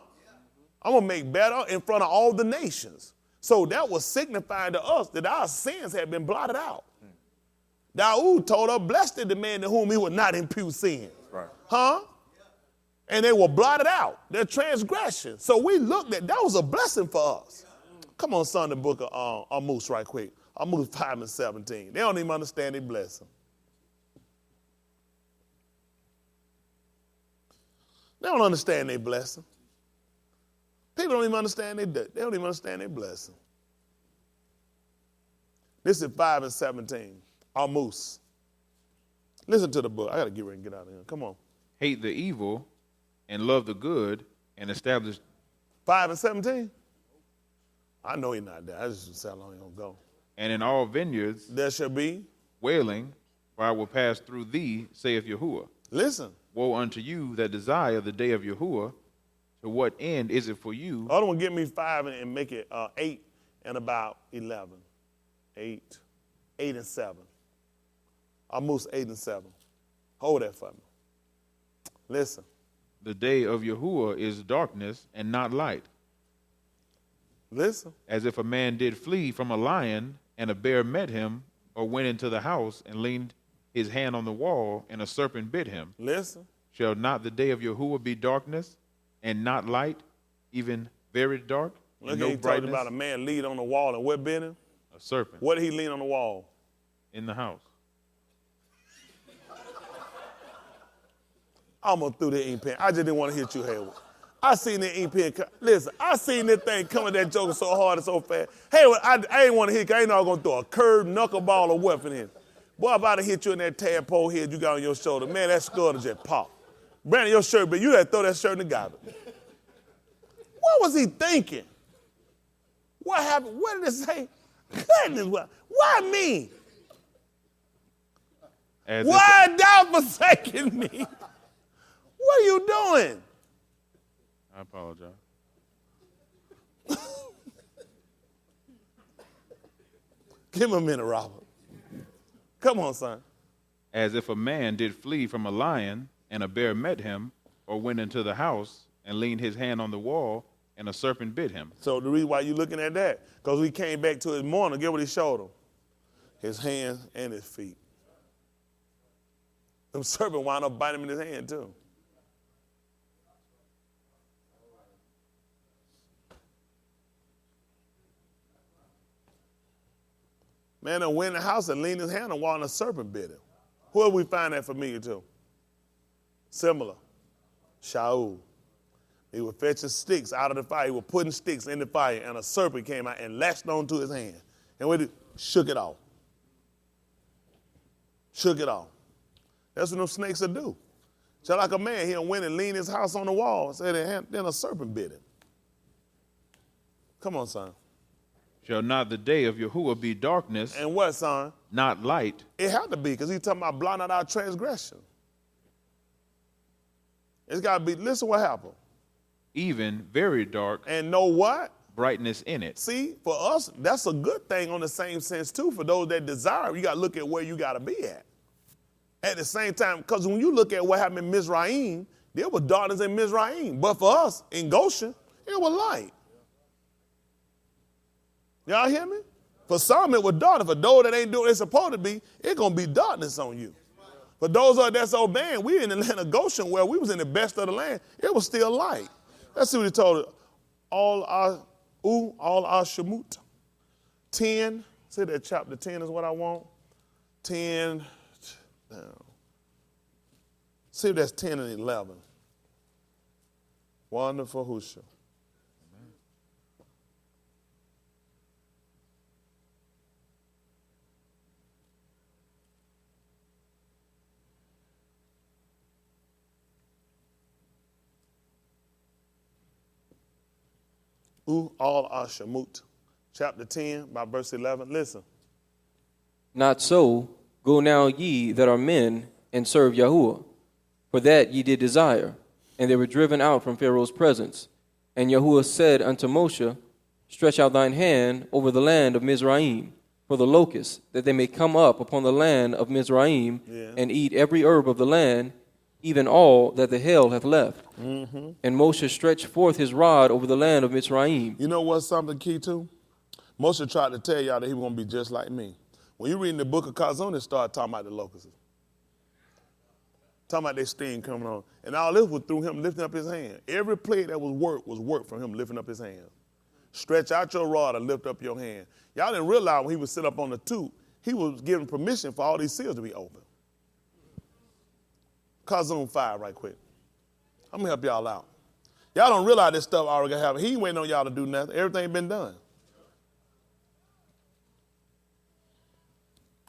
Speaker 1: I'm going to make better in front of all the nations. So that was signifying to us that our sins had been blotted out. Daoud told her, blessed is the man to whom he would not impute sin.
Speaker 3: Right.
Speaker 1: Huh? And they were blotted out, their transgression. So we looked at, that was a blessing for us. Come on, son, the book of Amos right quick. Amos 5 and 17. They don't even understand their blessing. They don't understand their blessing. People don't even understand they don't even understand their blessing. This is 5 and 17. Amos. Listen to the book. I got to get ready and get out of here. Come on.
Speaker 2: Hate the evil and love the good and establish.
Speaker 1: 5 and 17? I know he's not there. I just said how long he's going to go.
Speaker 2: And in all vineyards
Speaker 1: There shall be.
Speaker 2: wailing, for I will pass through thee, saith Yahuwah.
Speaker 1: Listen.
Speaker 2: Woe unto you that desire the day of Yahuwah. To what end is it for you?
Speaker 1: Other one, give me 5 and make it 8 and about 11. 8 and 7. Amos 8 and 7. Hold that for me. Listen.
Speaker 2: The day of Yahuwah is darkness and not light.
Speaker 1: Listen.
Speaker 2: As if a man did flee from a lion, and a bear met him, or went into the house and leaned his hand on the wall, and a serpent bit him.
Speaker 1: Listen.
Speaker 2: Shall not the day of Yahuwah be darkness and not light, even very dark,
Speaker 1: Look,
Speaker 2: and no
Speaker 1: he talked
Speaker 2: brightness?
Speaker 1: about a man lean on the wall, and what bit him?
Speaker 2: A serpent
Speaker 1: What did he lean on the wall?
Speaker 2: in the house.
Speaker 1: I almost threw the ink pen. I just didn't want to hit you, Hayward. I seen the ink pen. Listen, I seen this thing coming at that joker so hard and so fast. Hayward, I ain't want to hit you. I ain't know I was going to throw a curved knuckleball or weapon in. Boy, if I'd have hit you in that tadpole head you got on your shoulder, man, that skull just popped. Brandon, your shirt, but you had to throw that shirt in the garbage. What was he thinking? What happened? What did it say? Goodness, why me? Why thou forsaken me? What are you doing?
Speaker 2: I apologize.
Speaker 1: Give him a minute, Robert. Come on, son.
Speaker 2: As if a man did flee from a lion, and a bear met him, or went into the house and leaned his hand on the wall, and a serpent bit him.
Speaker 1: So the reason why you looking at that, because we came back to his morning, get what he showed him. His hands and his feet. The serpent wound up biting him in his hand too. Man, I went in the house and leaned his hand on the wall and a serpent bit him. Who do we find that familiar to? Similar. Shaul. He was fetching sticks out of the fire. He was putting sticks in the fire, and a serpent came out and latched onto his hand. And when he shook it off. Shook it off. That's what them snakes will do. Just like a man, he'll went and leaned his house on the wall and said, then a serpent bit him. Come on, son.
Speaker 2: Shall not the day of Yahuwah be darkness,
Speaker 1: And what, son?
Speaker 2: not light?
Speaker 1: It had to be, because he's talking about blotting out our transgression. It's got to be, listen what happened.
Speaker 2: Even very dark,
Speaker 1: And know what?
Speaker 2: brightness in it.
Speaker 1: See, for us, that's a good thing on the same sense too. For those that desire, you got to look at where you got to be at. At the same time, because when you look at what happened in Mizraim, there was darkness in Mizraim. But for us, in Goshen, it was light. Y'all hear me? For some, it was darkness. For those that ain't doing what they're supposed to be, it's going to be darkness on you. For those of us that's obeying, we in the land of Goshen where we was in the best of the land, it was still light. Let's see what he told it. All our Shemut. 10. See that chapter 10 is what I want. 10. Down. See if that's 10 and 11. Wonderful Husha. All our Shemut. Chapter 10 by verse 11. Listen.
Speaker 4: Not so, go now ye that are men, and serve Yahuwah. For that ye did desire, and they were driven out from Pharaoh's presence. And Yahuwah said unto Moshe, stretch out thine hand over the land of Mizraim, for the locusts, that they may come up upon the land of Mizraim, and eat every herb of the land, even all that the hail hath left. Mm-hmm. And Moshe stretched forth his rod over the land of Mizraim.
Speaker 1: You know what's something key too? Moshe tried to tell y'all that he was going to be just like me. When you read in the book of Chazun, it started talking about the locusts. Talking about their sting coming on. And all this was through him lifting up his hand. Every plague that was work from him lifting up his hand. Stretch out your rod and lift up your hand. Y'all didn't realize when he was sit up on the tube, he was giving permission for all these seals to be open. Chazun 5 right quick. I'm going to help y'all out. Y'all don't realize this stuff already happened. He ain't waiting on y'all to do nothing. Everything been done.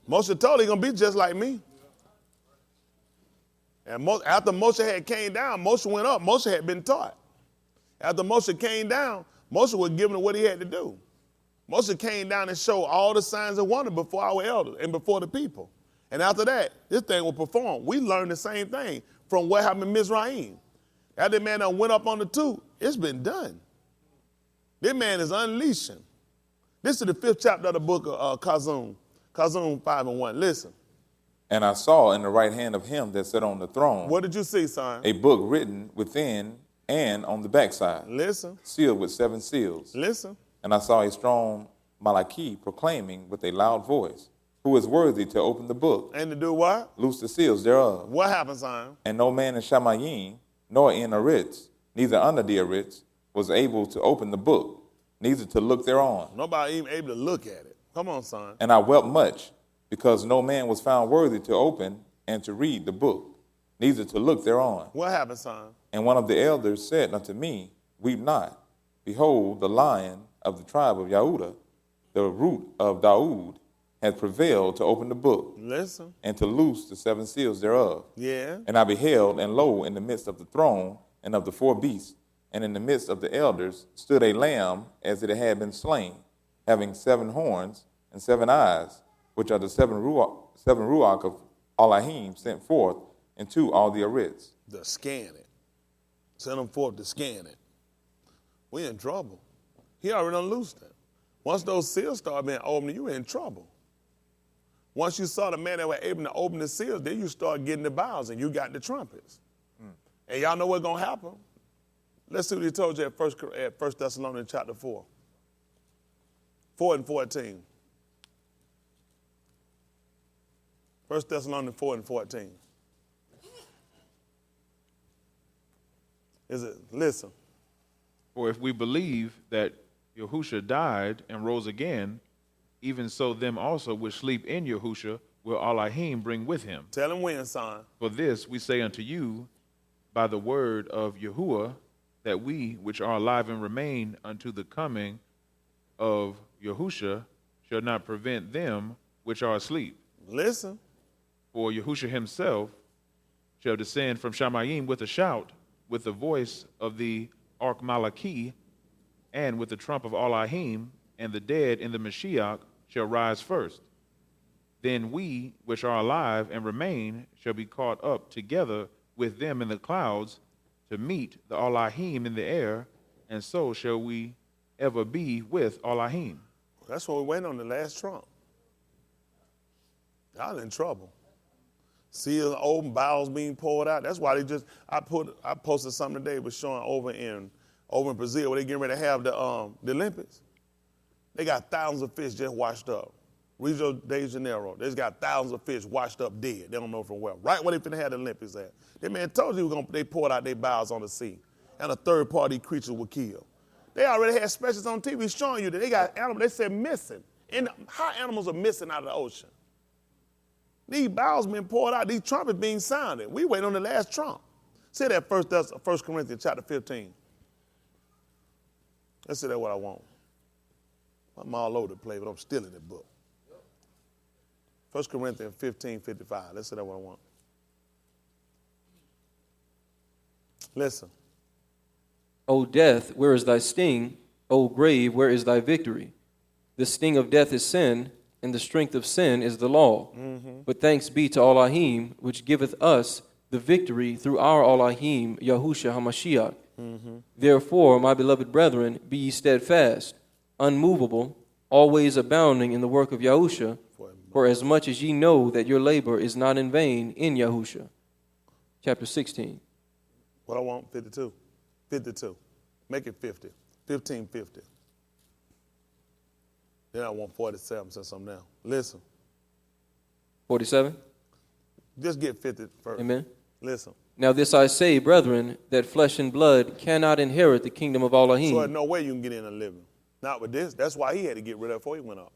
Speaker 1: Moshe told he going to be just like me. And after Moshe had came down, Moshe went up. Moshe had been taught. After Moshe came down, Moshe was given what he had to do. Moshe came down and showed all the signs and wonders before our elders and before the people. And after that, this thing was performed. We learned the same thing from what happened in Mizraim. After that man that went up on the tube, it's been done. This man is unleashing. This is the 5th chapter of the book of Chazun. Chazun 5 and 1. Listen.
Speaker 3: And I saw in the right hand of him that sat on the throne.
Speaker 1: What did you see, son?
Speaker 3: A book written within and on the backside.
Speaker 1: Listen.
Speaker 3: Sealed with 7 seals.
Speaker 1: Listen.
Speaker 3: And I saw a strong Malachi proclaiming with a loud voice, who is worthy to open the book.
Speaker 1: And to do what?
Speaker 3: Loose the seals thereof.
Speaker 1: What happened, son?
Speaker 3: And no man in Shamayim, nor in Aritz, neither under the Aritz, was able to open the book, neither to look thereon.
Speaker 1: Nobody even able to look at it. Come on, son.
Speaker 3: And I wept much, because no man was found worthy to open and to read the book, neither to look thereon.
Speaker 1: What happened, son?
Speaker 3: And one of the elders said unto me, weep not. Behold, the Lion of the tribe of Yehudah, the root of Daud, hath prevailed to open the book.
Speaker 1: Listen.
Speaker 3: And to loose the 7 seals thereof.
Speaker 1: Yeah.
Speaker 3: And I beheld, and lo, in the midst of the throne and of the 4 beasts, and in the midst of the elders, stood a lamb as it had been slain, having 7 horns and 7 eyes, which are the 7 ruach of Elohim sent forth into all the Aritz.
Speaker 1: To scan it. Send them forth to scan it. We in trouble. He already unloosed it. Once those seals start being opened, you in trouble. Once you saw the man that was able to open the seals, then you start getting the vials and you got the trumpets. And y'all know what's going to happen? Let's see what he told you at 1 Thessalonians chapter 4. 4 and 14. 1 Thessalonians 4 and 14. Is it? Listen.
Speaker 2: For if we believe that Yahusha died and rose again, even so them also which sleep in Yahusha will Elohim bring with him.
Speaker 1: Tell him when, son.
Speaker 2: For this we say unto you by the word of Yahuwah, that we which are alive and remain unto the coming of Yahusha shall not prevent them which are asleep.
Speaker 1: Listen.
Speaker 2: For Yahusha himself shall descend from Shamayim with a shout, with the voice of the Arch Malachi, and with the trump of Elohim, and the dead in the Mashiach shall rise first. Then we which are alive and remain shall be caught up together with them in the clouds to meet the Elohim in the air, and so shall we ever be with Elohim.
Speaker 1: That's what we're waiting on, the last trump. Y'all in trouble. Seals open, vials being poured out. That's why I posted something today was showing over in Brazil where they getting ready to have the Olympics. They got thousands of fish just washed up. Rio de Janeiro, they just got thousands of fish washed up dead. They don't know from where. Right where they finna have the Olympics at. That man told you they poured out their vials on the sea. And a third party creature were killed. They already had specials on TV showing you that they got animals, they said missing. And how animals are missing out of the ocean? These vials been poured out, these trumpets being sounded. We wait on the last trump. Say that 1 Corinthians chapter 15. Let's see that what I want. I'm all over the place, but I'm still in the book. 1 Corinthians 15:55. Let's see that what I want. Listen.
Speaker 4: O death, where is thy sting? O grave, where is thy victory? The sting of death is sin, and the strength of sin is the law. Mm-hmm. But thanks be to Elohim, which giveth us the victory through our Elohim, Yahushua HaMashiach. Mm-hmm. Therefore, my beloved brethren, be ye steadfast, unmovable, always abounding in the work of Yahushua, for as much as ye know that your labor is not in vain in Yahushua. Chapter 16.
Speaker 1: What I want, 52. 52. Make it 50. 1550. Then I want 47 since I'm now. Listen.
Speaker 4: 47?
Speaker 1: Just get 50 first.
Speaker 4: Amen.
Speaker 1: Listen.
Speaker 4: Now this I say, brethren, that flesh and blood cannot inherit the kingdom of Elohim.
Speaker 1: So there's no way you can get in and live. Not with this. That's why he had to get rid of it before he went up.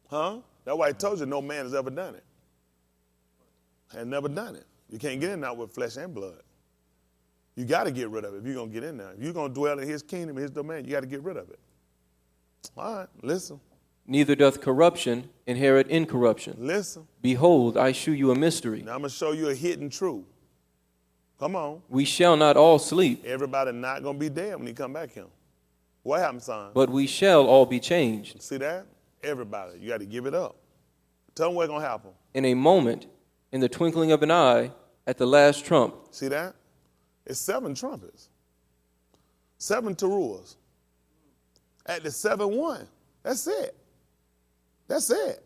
Speaker 1: Huh? That's why I told you no man has ever done it. Had never done it. You can't get in now with flesh and blood. You got to get rid of it if you're going to get in there. If you're going to dwell in his kingdom, his domain, you got to get rid of it. All right, listen.
Speaker 4: Neither doth corruption inherit incorruption.
Speaker 1: Listen.
Speaker 4: Behold, I shew you a mystery.
Speaker 1: Now I'm going to show you a hidden truth. Come on.
Speaker 4: We shall not all sleep.
Speaker 1: Everybody not going to be dead when he come back here. What happened, son?
Speaker 4: But we shall all be changed.
Speaker 1: See that? Everybody. You got to give it up. Tell them what's going to happen.
Speaker 4: In a moment, in the twinkling of an eye, at the last trump.
Speaker 1: See that? It's 7 trumpets. 7 teruahs. At the 7-1. That's it. That's it.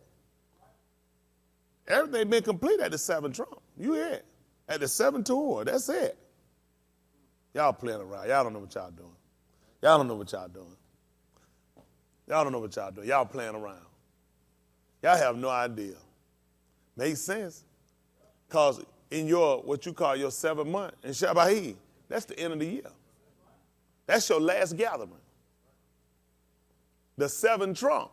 Speaker 1: Everything been complete at the 7 trump. You hear it. At the 7 teruah. That's it. Y'all playing around. Y'all don't know what y'all doing. Y'all don't know what y'all doing. Y'all don't know what y'all doing. Y'all playing around. Y'all have no idea. Makes sense. Because in your, what you call your 7th month, in Shabbat, that's the end of the year. That's your last gathering. The 7 trump.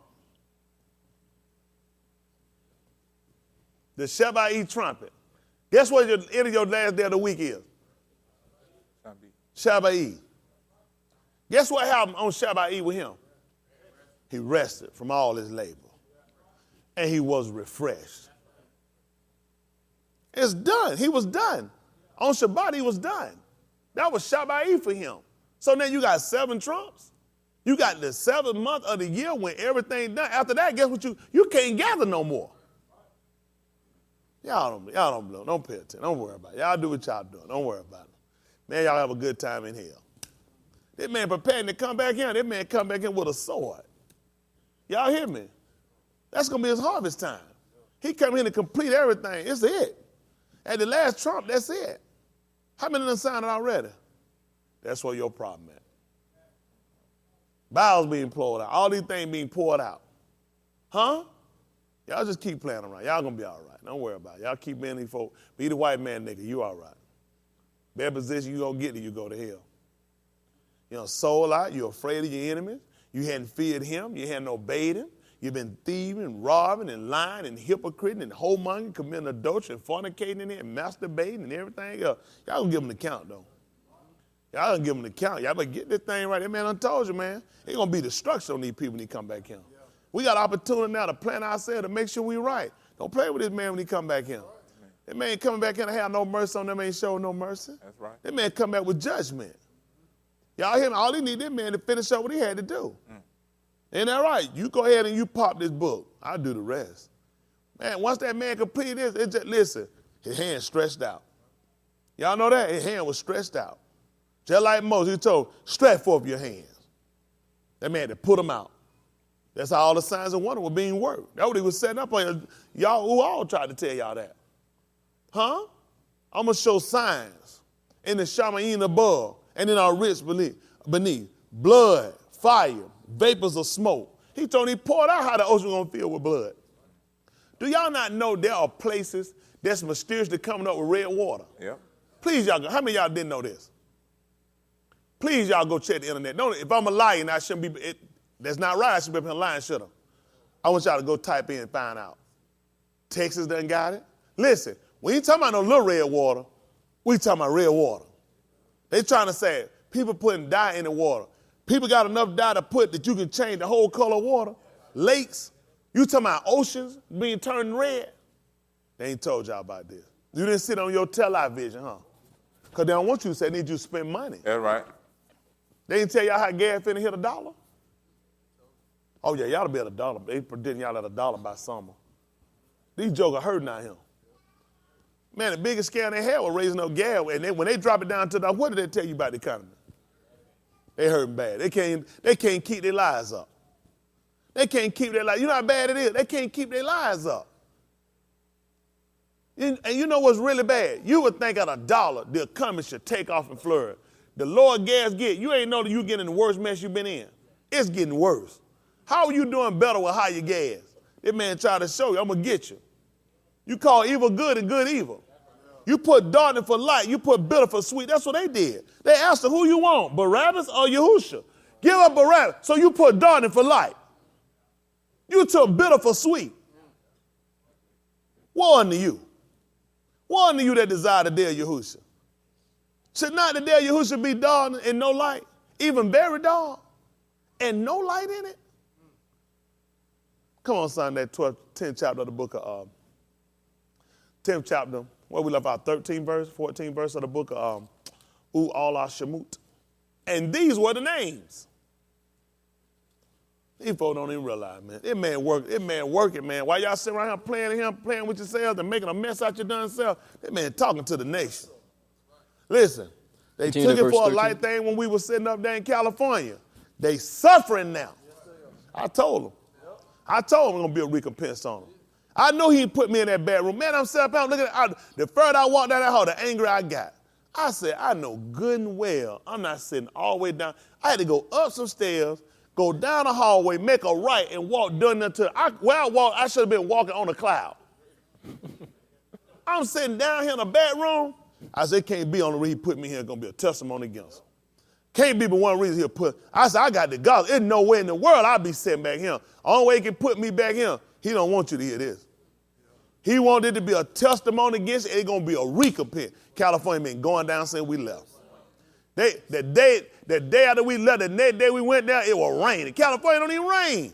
Speaker 1: The Shabbat trumpet. Guess what the end of your last day of the week is? Shabbat. Guess what happened on Shabbat with him? He rested from all his labor. And he was refreshed. It's done. He was done. On Shabbat, he was done. That was Shabbat for him. So now you got 7 trumps. You got the 7th month of the year when everything done. After that, guess what you can't gather no more. Y'all don't blow. Don't pay attention. Don't worry about it. Y'all do what y'all doing. Don't worry about it. Man, y'all have a good time in hell. This man preparing to come back in. This man come back in with a sword. Y'all hear me? That's going to be his harvest time. He come in to complete everything. It's it. At the last trump, that's it. How many done signed it already? That's where your problem at. Vials being poured out. All these things being poured out. Huh? Y'all just keep playing around. Y'all going to be all right. Don't worry about it. Y'all keep being these folks. Be the white man nigga. You all right. Bad position you going to get till you go to hell. You know, sold out. You're afraid of your enemies. You hadn't feared him. You hadn't obeyed him. You've been thieving, robbing, and lying, and hypocriting, and whoremongering, committing adultery, and fornicating in it, and masturbating, and everything else. Y'all gonna give them the count, though. Y'all gonna give them the count. Y'all better get this thing right. That man done told you, man. It's gonna be destruction on these people when he come back in. We got opportunity now to plan ourselves to make sure we right. Don't play with this man when he come back in. That man coming back in to have no mercy on them, ain't showing no mercy.
Speaker 3: That's right.
Speaker 1: That man come back with judgment. Y'all hear me? All he need this man to finish up what he had to do. Ain't that right? You go ahead and you pop this book. I'll do the rest. Man, once that man complete this, it just, listen, his hand stretched out. Y'all know that? His hand was stretched out. Just like Moses, he told, stretch forth your hands. That man had to put them out. That's how all the signs of wonder were being worked. That's what he was setting up on. Y'all who all tried to tell y'all that. Huh? I'm going to show signs in the Shamayim above and in our rich beneath. Blood, fire, vapors of smoke. He told me, he poured out how the ocean was going to fill with blood. Do y'all not know there are places that's mysteriously coming up with red water?
Speaker 3: Yeah.
Speaker 1: Please, y'all, how many of y'all didn't know this? Please, y'all go check the internet. If I'm a liar and I shouldn't be, that's not right. I should be up here lying, should I? I want y'all to go type in and find out. Texas done got it. Listen, we ain't talking about no little red water. We talking about red water. They trying to say people putting dye in the water. People got enough dye to put that you can change the whole color of water. Lakes. You talking about oceans being turned red. They ain't told y'all about this. You didn't sit on your television, huh? Because they don't want you to say they need you to spend money.
Speaker 3: That's right.
Speaker 1: They didn't tell y'all how gas finna hit $1. Oh, yeah, y'all be at $1. They predicting y'all at $1 by summer. These jokers hurting out here. Man, the biggest scam they had was raising up gas. And when they drop it down to $1, what did they tell you about the economy? They hurting bad. They can't keep their lives up. They can't keep their lives. You know how bad it is? They can't keep their lives up. And you know what's really bad? You would think at $1, the economy should take off and flourish. The lower gas get, you ain't know that you getting the worst mess you've been in. It's getting worse. How are you doing better with higher gas? This man tried to show you, I'm going to get you. You call evil good and good evil. You put darkness for light. You put bitter for sweet. That's what they did. They asked her, who you want, Barabbas or Yahusha? Give up Barabbas. So you put darkness for light. You took bitter for sweet. Woe unto you. Woe unto you that desire the day of Yahusha. Should not the day of Yahusha be dark and no light? Even very dark and no light in it? Come on, son, that 10th chapter of the book of, 10th chapter, where we left our 13th verse, 14th verse of the book of All Shemut. And these were the names. These folks don't even realize, man. This man working, man. While y'all sitting around here playing with yourselves and making a mess out your darn self, that man talking to the nation. Listen, they took it for a light thing when we were sitting up there in California. They suffering now. I told them. I told him I'm going to be a recompense on him. I know he put me in that bedroom. Man, I'm sitting up looking at the further I walked down that hall, the angry I got. I said, I know good and well I'm not sitting all the way down. I had to go up some stairs, go down the hallway, make a right, and walk down until where I walked, I should have been walking on a cloud. I'm sitting down here in the bedroom. I said, it can't be on the reason he put me here. It's going to be a testimony against him. Can't be but one reason he'll put. I said, I got the gospel. There's no way in the world I'll be sitting back here. Only way he can put me back here, he don't want you to hear this. He wanted it to be a testimony against it. It's going to be a recompense. California been going down since we left. The day after we left, the next day we went there, it was raining. California don't even rain.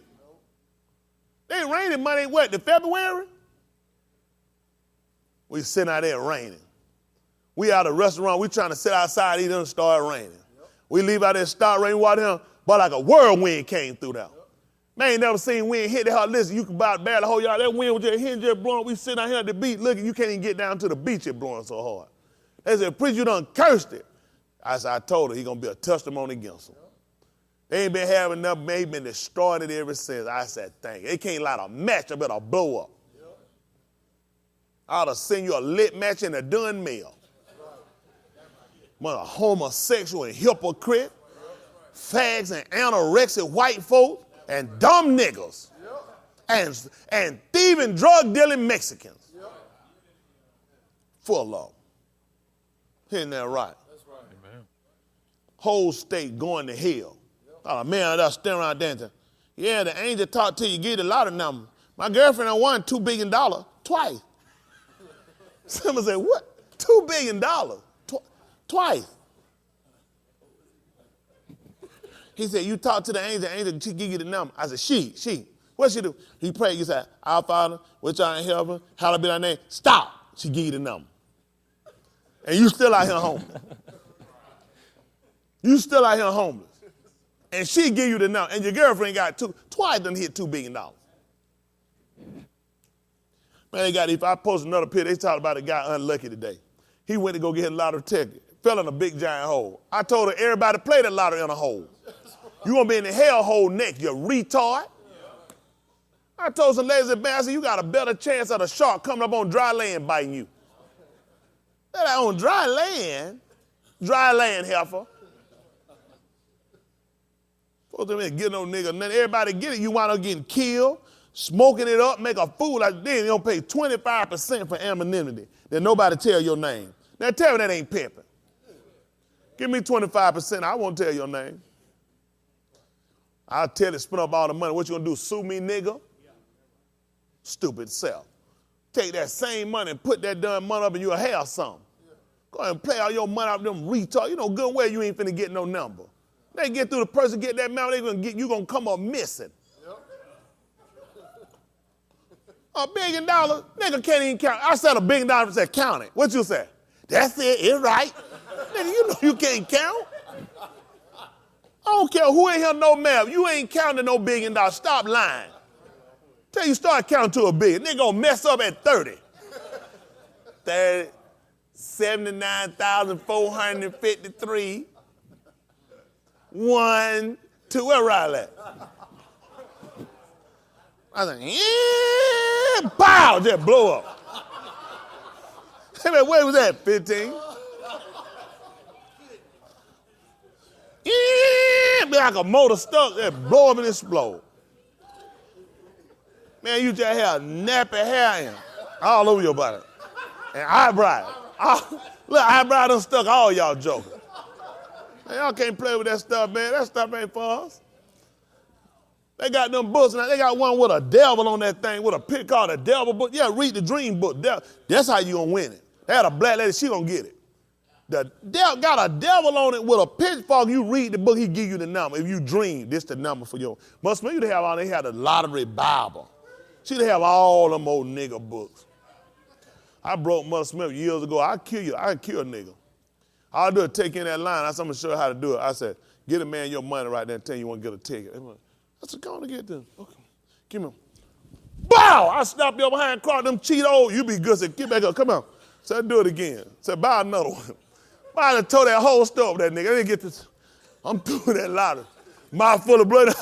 Speaker 1: They ain't raining Monday, what, the February? We sitting out there raining. We out of the restaurant, we trying to sit outside, it done start raining. We leave out there, start raining, water him, but like a whirlwind came through there. Man, ain't never seen wind hit that hard. Listen, you can about barely hold y'all. That wind was just hitting, just blowing. We sitting out here at the beach looking, you can't even get down to the beach, it blowing so hard. They said, preacher, you done cursed it. I said, I told her he gonna be a testimony against him. They ain't been having enough, they been destroying it ever since. I said, thank you. They can't light a match, I better blow up. I ought to send you a lit match in a done meal. A homosexual and hypocrite, fags and anorexic white folk, and dumb niggas, and thieving, drug-dealing Mexicans. Full of them. Isn't that right? That's right. Amen. Whole state going to hell. Oh, man, that's staring around dancing. Yeah, the angel talked to you, give you the lottery number. My girlfriend won $2 billion twice. Someone said, what? $2 billion? Twice. He said, you talk to the angel, she give you the number. I said, she. What she do? He prayed, he said, our Father, which art in heaven, hallowed be thy name. Stop. She give you the number. And you still out here homeless. You still out here homeless. And she give you the number. And your girlfriend got twice done hit $2 billion. Man, they got, if I post another picture, they talk about a guy unlucky today. He went to go get a lottery ticket. Fell in a big giant hole. I told her everybody play that lottery in a hole. You gonna be in the hellhole next, you retard. I told some ladies at band, I said, you got a better chance of the shark coming up on dry land biting you. They're like, on dry land, heifer. Supposed to be getting no nigga, and then everybody get it, you wind up getting killed, smoking it up, make a fool out of them. You don't pay 25% for anonymity. Then nobody tell your name. Now tell me that ain't pimping. Give me 25%, I won't tell your name. I'll tell you, spend up all the money. What you gonna do, sue me, nigga? Stupid self. Take that same money and put that damn money up and you'll have something. Go ahead and play all your money out of them retards. You know good well you ain't finna get no number. They get through the person, get that money, you gonna come up missing. $1 billion, nigga can't even count. I said $1 billion and said count it. What you say? That's it, it's right. Nigga, you know you can't count. I don't care who in here know math. You ain't counting no $1 billion. Stop lying. Till you start counting to $1 billion. Nigga gonna mess up at 30. 30, 79,453. 1, 2, where Riley at? I said, yeah, pow, just blow up. Hey man, where was that, 15? Yeah, be like a motor stuck, that blow up and explode. Man, you just have nappy hair all over your body. And eyebrows. Look, eyebrows done stuck all y'all jokers. Man, y'all can't play with that stuff, man. That stuff ain't for us. They got them books, and they got one with a devil on that thing, with a pic called a devil book. Yeah, read the dream book. That's how you gonna win it. They had a black lady, she gonna get it. The devil got a devil on it with a pitchfork. You read the book, he give you the number. If you dream, this the number for your. Must be you to have all. They had a lottery Bible. She'd have all them old nigga books. I broke Mother Smith years ago. I'd kill you. I'd kill a nigga. All I do is take in that line. I said, I'm gonna show you how to do it. I said, get a man your money right there and tell you want to get a ticket. I said, go on and get this. Okay. Give me. Bow! I stop your behind, cross them Cheetos. You be good. I said, get back up. Come on. Said, do it again. Said, buy another one. I done tore that whole stuff with that nigga. I didn't get this. I'm through that lottery. Mouth full of blood.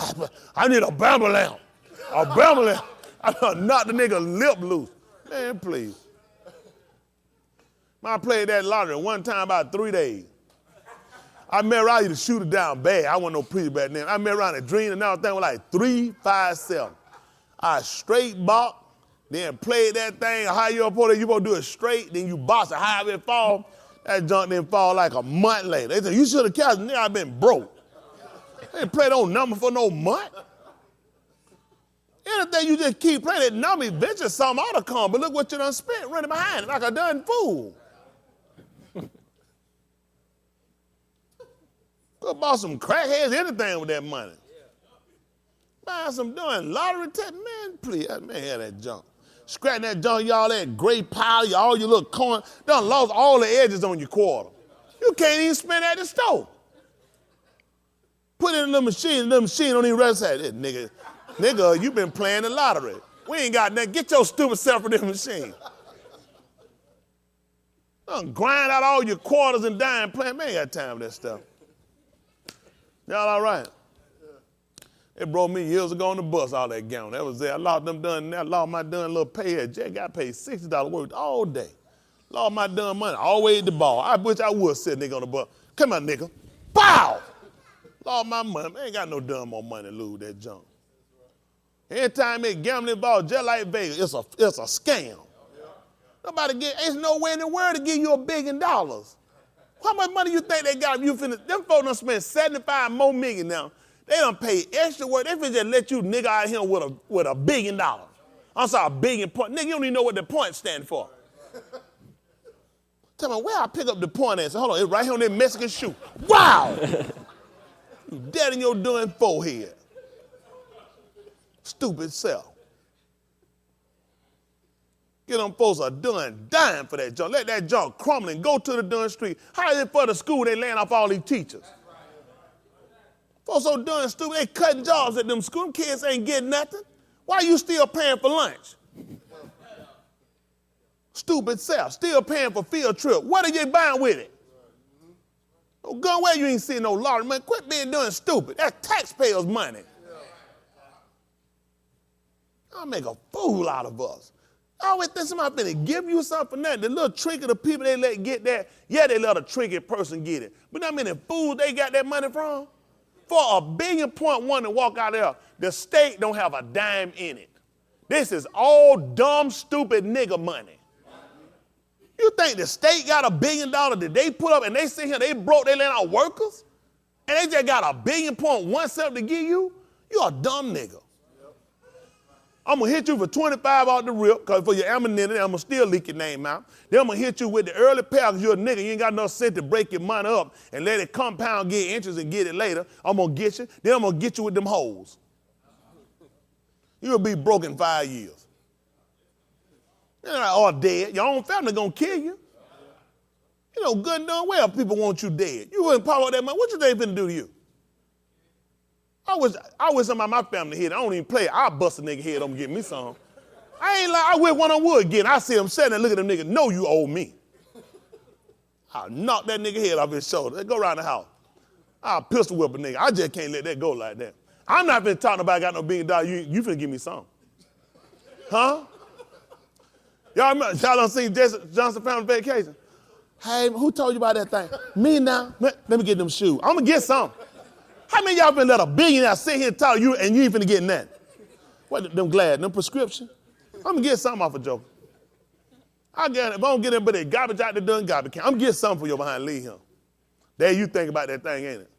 Speaker 1: I need a Bama lamp. A Bama lamp. I done knocked the nigga lip loose. Man, please. I played that lottery one time about 3 days. I met around you to shoot it down bad. I wasn't no pretty bad name. I met around a dream and everything was like 3, 5, 7. I straight bought, then played that thing. How you supposed to do it straight, then you box it, how it fall. That junk didn't fall like a month later. They said, you should have catch it. Nigga, I been broke. They didn't play no number for no month. Anything you just keep playing, that number, eventually something ought to come. But look what you done spent running behind it like a done fool. Could bought some crackheads, anything with that money. Buy some doing lottery ticket, man, please, man, had that junk. Scratching that junk, y'all that gray pile, all your little coin, done lost all the edges on your quarter. You can't even spend at the store. Put it in the machine don't even register it. Nigga, you been playing the lottery. We ain't got nothing. Get your stupid self from this machine. Done grind out all your quarters and dime playing. Man, ain't got time for that stuff. Y'all all right? It broke me years ago on the bus, all that gown. That was there. I lost them done. I lost my done little pay at Jack. Got paid $60 worth all day. Lost my done money all the way at the ball. I wish I would sit nigga on the bus. Come on, nigga. Pow! Lost my money. Man, ain't got no dumb more money to lose that junk. Anytime they gambling involved, just like Vegas, it's a scam. Ain't no way in the world to give you $1 billion. How much money you think they got? Them folks done spent 75 more million now. They done pay extra work. They finna just let you nigga out here with $1 billion. I'm sorry, $1 billion point. Nigga, you don't even know what the point stand for. Tell me, where I pick up the point at? So hold on, it's right here on that Mexican shoe. Wow! You dead in your doing forehead. Stupid self. Get them folks a done dime for that junk. Let that junk crumble and go to the done street. How is it for the school they laying off all these teachers? Folks so done stupid, they cutting jobs at them school. Them kids ain't getting nothing. Why you still paying for lunch? Stupid self, still paying for field trip. What are you buying with it? Oh, gun where you ain't seeing no law. Man, quit being doing stupid. That's taxpayers' money. I'll make a fool out of us. I always think somebody finna give you something for nothing. The little trinket of people they let get that, yeah, they let a trinket person get it. But how many fools they got that money from? For $1.1 billion to walk out there, the state don't have a dime in it. This is all dumb, stupid nigga money. You think the state got $1 billion that they put up and they sit here, they broke, they let out workers? And they just got $1.1 billion to give you? You a dumb nigga. I'm going to hit you for 25 out the rip, because for your ammunition, I'm going to still leak your name out. Then I'm going to hit you with the early pay, because you're a nigga. You ain't got enough sense to break your money up and let it compound, get interest, and get it later. I'm going to get you. Then I'm going to get you with them hoes. You'll be broke in 5 years. You're not all dead. Your own family going to kill you. You know good and darn well people want you dead. You wouldn't pop out that money. What you think they finna do to you? I wish somebody in my family hit. I don't even play. I'll bust a nigga head on and get me some. I ain't like, I wish one on wood again. I see him sitting there, look at them niggas, know you owe me. I'll knock that nigga head off his shoulder. Let's go around the house. I'll pistol whip a nigga. I just can't let that go like that. I'm not finna talk about I got no $1 billion. You finna give me some. Huh? Y'all done seen Johnson Family Vacation? Hey, who told you about that thing? Me now. Let me get them shoes. I'm gonna get some. How many of y'all finna let a billionaire sit here and talk to you and you ain't finna get nothing? What, them Glad, them prescription? I'm gonna get something off a joke. I get it. If I don't get it, but they garbage out the done garbage can. I'm gonna get something for your behind leave him. There you think about that thing, ain't it?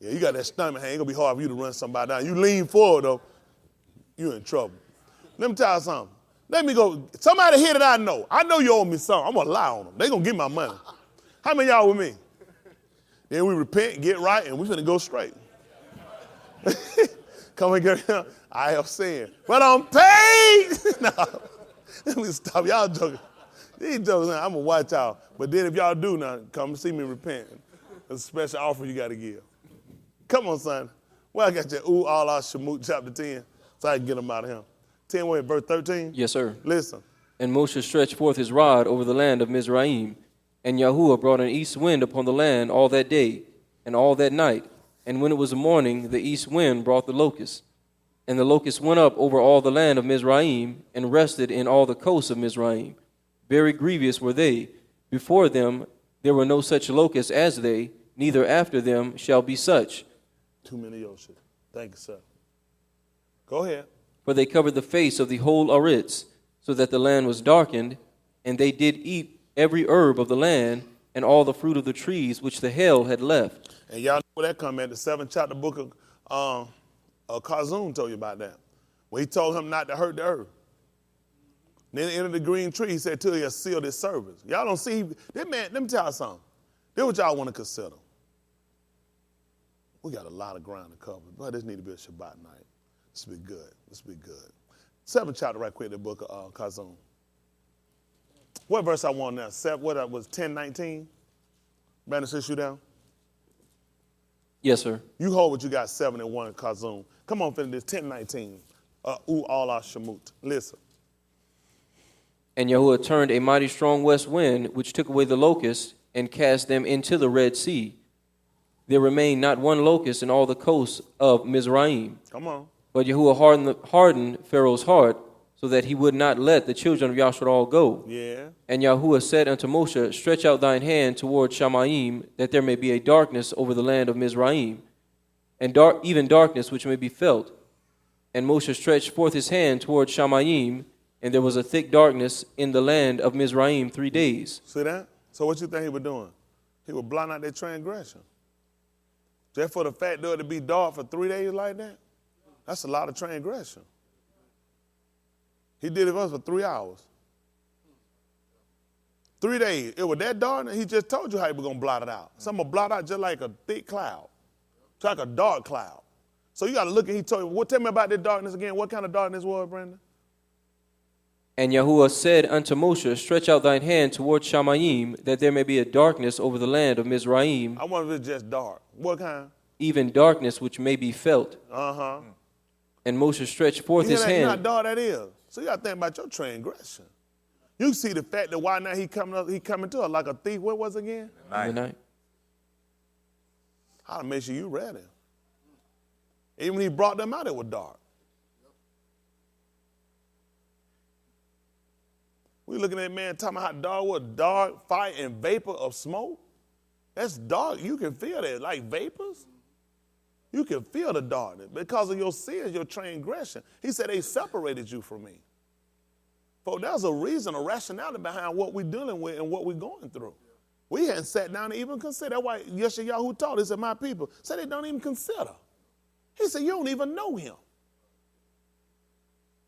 Speaker 1: Yeah, you got that stomach, ain't gonna be hard for you to run somebody down. You lean forward though, you in trouble. Let me tell you something. Let me go. Somebody here that I know. I know you owe me something. I'm gonna lie on them. They gonna give my money. How many of y'all with me? Then we repent, get right, and we finna go straight. Come and get here. I have sinned, but I'm paid. No, let me stop. Y'all joking. These jokes, I'm gonna watch out. But then if y'all do now, come see me repent. It's a special offer you gotta give. Come on, son. Well, I got your ooh, all our Shemut, chapter 10, so I can get them out of him. 10, wait, verse 13?
Speaker 4: Yes, sir.
Speaker 1: Listen.
Speaker 4: And Moshe stretched forth his rod over the land of Mizraim, and Yahuwah brought an east wind upon the land all that day and all that night. And when it was the morning, the east wind brought the locusts. And the locusts went up over all the land of Mizraim, and rested in all the coasts of Mizraim. Very grievous were they. Before them there were no such locusts as they, neither after them shall be such.
Speaker 1: Too many Yoshis. Thank you, sir. Go ahead.
Speaker 4: For they covered the face of the whole Aritz, so that the land was darkened, and they did eat every herb of the land, and all the fruit of the trees which the hail had left.
Speaker 1: And y'all know where that come at. The 7th chapter book of Chazun told you about that. Where he told him not to hurt the earth. Then he entered the green tree, he said, till he has sealed his service. Y'all don't see, that man, let me tell you something. This what y'all want to consider. We got a lot of ground to cover, but this need to be a Shabbat night. This will be good. This will be good. 7th chapter right quick, the book of Chazun. What verse I want now? What was 10:19? Brandon, sit you down.
Speaker 4: Yes, sir.
Speaker 1: You hold what you got 7 and 1 in Chazun. Come on, finish this 10:19. Ooh, all our Shemut. Listen.
Speaker 4: And Yahuwah turned a mighty strong west wind, which took away the locusts, and cast them into the Red Sea. There remained not one locust in all the coasts of Mizraim.
Speaker 1: Come on.
Speaker 4: But Yahuwah hardened Pharaoh's heart, so that he would not let the children of Yasharal go.
Speaker 1: Yeah.
Speaker 4: And Yahuwah said unto Moshe, stretch out thine hand toward Shamayim, that there may be a darkness over the land of Mizraim, and even darkness which may be felt. And Moshe stretched forth his hand toward Shamayim, and there was a thick darkness in the land of Mizraim 3 days.
Speaker 1: See that? So what you think he was doing? He was blotting out their transgression. Just for the fact that it be dark for 3 days like that, that's a lot of transgression. He did it for us for 3 hours. 3 days. It was that dark, and he just told you how he was going to blot it out. So I'm going to blot out just like a thick cloud. It's like a dark cloud. So you got to look, and he told you, tell me about this darkness again. What kind of darkness was, Brandon?
Speaker 4: And Yahuwah said unto Moshe, stretch out thine hand toward Shamayim, that there may be a darkness over the land of Mizraim.
Speaker 1: I wonder if it's just dark. What kind?
Speaker 4: Even darkness which may be felt.
Speaker 1: Uh-huh.
Speaker 4: And Moshe stretched forth his hand.
Speaker 1: You know how dark that is. So you got to think about your transgression. You see the fact that why now he coming to us like a thief. What was it again?
Speaker 4: In the night.
Speaker 1: I'll make sure you ready. Even when he brought them out, it was dark. We looking at that man talking about how dark was, dark, fire, and vapor of smoke. That's dark. You can feel that, like vapors. You can feel the darkness because of your sins, your transgression. He said they separated you from me. Folks, there's a reason, a rationality behind what we're dealing with and what we're going through. We hadn't sat down to even consider. That's why Yeshayahu taught us, my people said they don't even consider. He said, you don't even know him.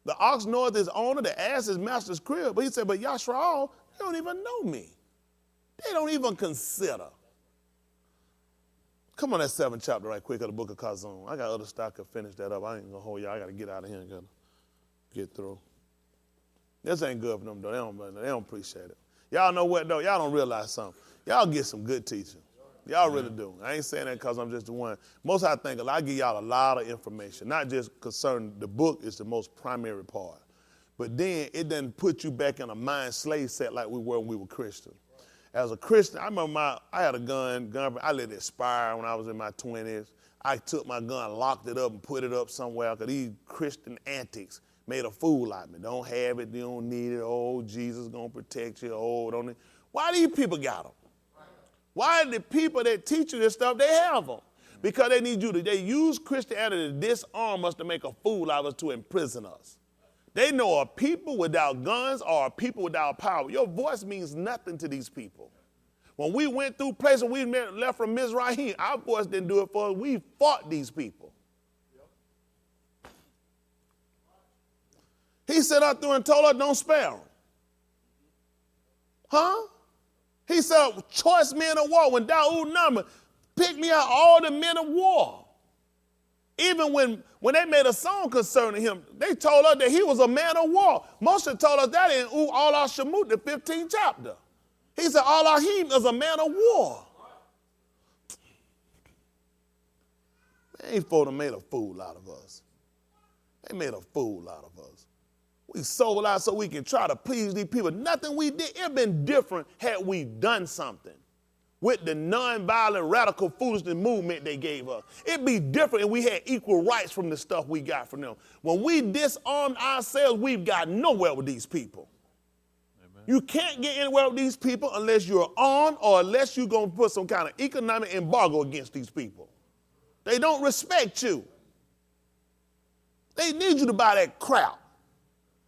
Speaker 1: The ox knoweth his owner, the ass his master's crib. But he said, but Yashrael, they don't even know me. They don't even consider. Come on, that 7th chapter right quick of the book of Chazun. I got other stuff. I could finish that up. I ain't going to hold y'all. I got to get out of here and get through. This ain't good for them, though. They don't appreciate it. Y'all know what, though? Y'all don't realize something. Y'all get some good teaching. Y'all really do. I ain't saying that because I'm just the one. Most I think I give y'all a lot of information, not just concerning the book is the most primary part. But then it doesn't put you back in a mind slave set like we were when we were Christians. As a Christian, I remember I had a gun, I let it expire when I was in my 20s. I took my gun, locked it up, and put it up somewhere because these Christian antics made a fool out of me. Don't have it, you don't need it. Oh, Jesus going to protect you. Oh, don't need. Why these people got them? Why the people that teach you this stuff, they have them? Because they need you to, they use Christianity to disarm us to make a fool out of us to imprison us. They know a people without guns or a people without power. Your voice means nothing to these people. When we went through places we left from Mizraim, our voice didn't do it for us. We fought these people. He said out through and told us, don't spare them. Huh? He said, choice men of war. When Daoud numbered, pick me out all the men of war. Even when they made a song concerning him, they told us that he was a man of war. Moshe told us that in All Our Shemut, the 15th chapter. He said, All Our Him is a man of war. These folks made a fool out of us. They made a fool out of us. We sold out so we can try to please these people. Nothing we did, it'd been different had we done something with the nonviolent, radical foolishness movement they gave us. It'd be different if we had equal rights from the stuff we got from them. When we disarmed ourselves, we've got nowhere with these people. Amen. You can't get anywhere with these people unless you're armed or unless you're going to put some kind of economic embargo against these people. They don't respect you. They need you to buy that crap.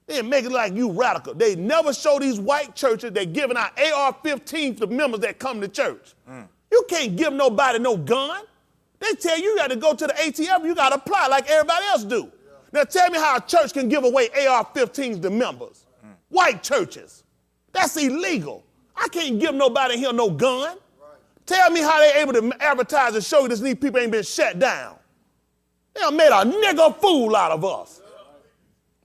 Speaker 1: They make it like you radical. They never show these white churches they're giving out AR-15s to members that come to church. You can't give nobody no gun. They tell you got to go to the ATF, you got to apply like everybody else do. Now tell me how a church can give away AR-15s to members. White churches. That's illegal. I can't give nobody here no gun. Tell me how they're able to advertise and show you these people ain't been shut down. They done made a nigger fool out of us.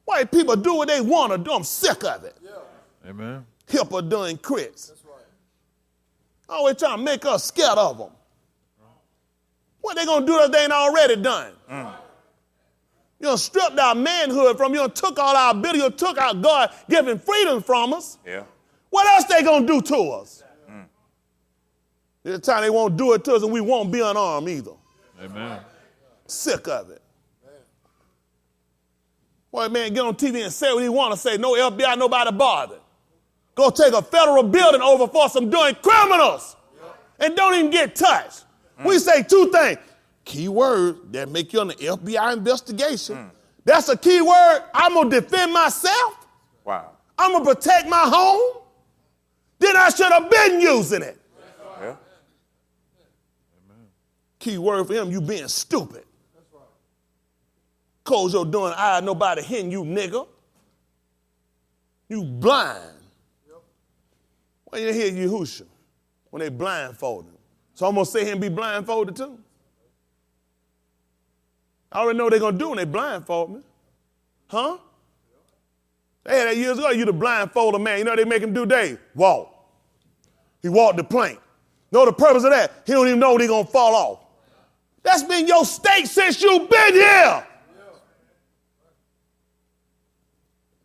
Speaker 1: White people do what they want to do. I'm sick of it.
Speaker 2: Yeah. Amen.
Speaker 1: Hipper doing crits. That's right. Always trying to make us scared of them. What they going to do that they ain't already done? You done stripped our manhood from you. You done took all our ability. You took our God-given freedom from us.
Speaker 3: Yeah.
Speaker 1: What else they going to do to us? This time they won't do it to us and we won't be unarmed either.
Speaker 2: Amen.
Speaker 1: Sick of it. Boy, man, get on TV and say what he want to say. No FBI, nobody bothered. Go take a federal building over for some doing criminals and don't even get touched. We say two things. Key words that make you on the FBI investigation. That's a key word. I'm going to defend myself.
Speaker 3: Wow.
Speaker 1: I'm going to protect my home. Then I should have been using it.
Speaker 3: Yeah.
Speaker 1: Key word for him, you being stupid. Cause you're doing eye, nobody hitting you, nigga. You blind. When you hear Yehusha, when they blindfold him. So I'm going to say him be blindfolded too. I already know what they're going to do when they blindfold me. Huh? They had that years ago, you the blindfold a man. You know what they make him do, Dave? Walk. He walked the plank. Know the purpose of that? He don't even know when he's going to fall off. That's been your state since you've been here.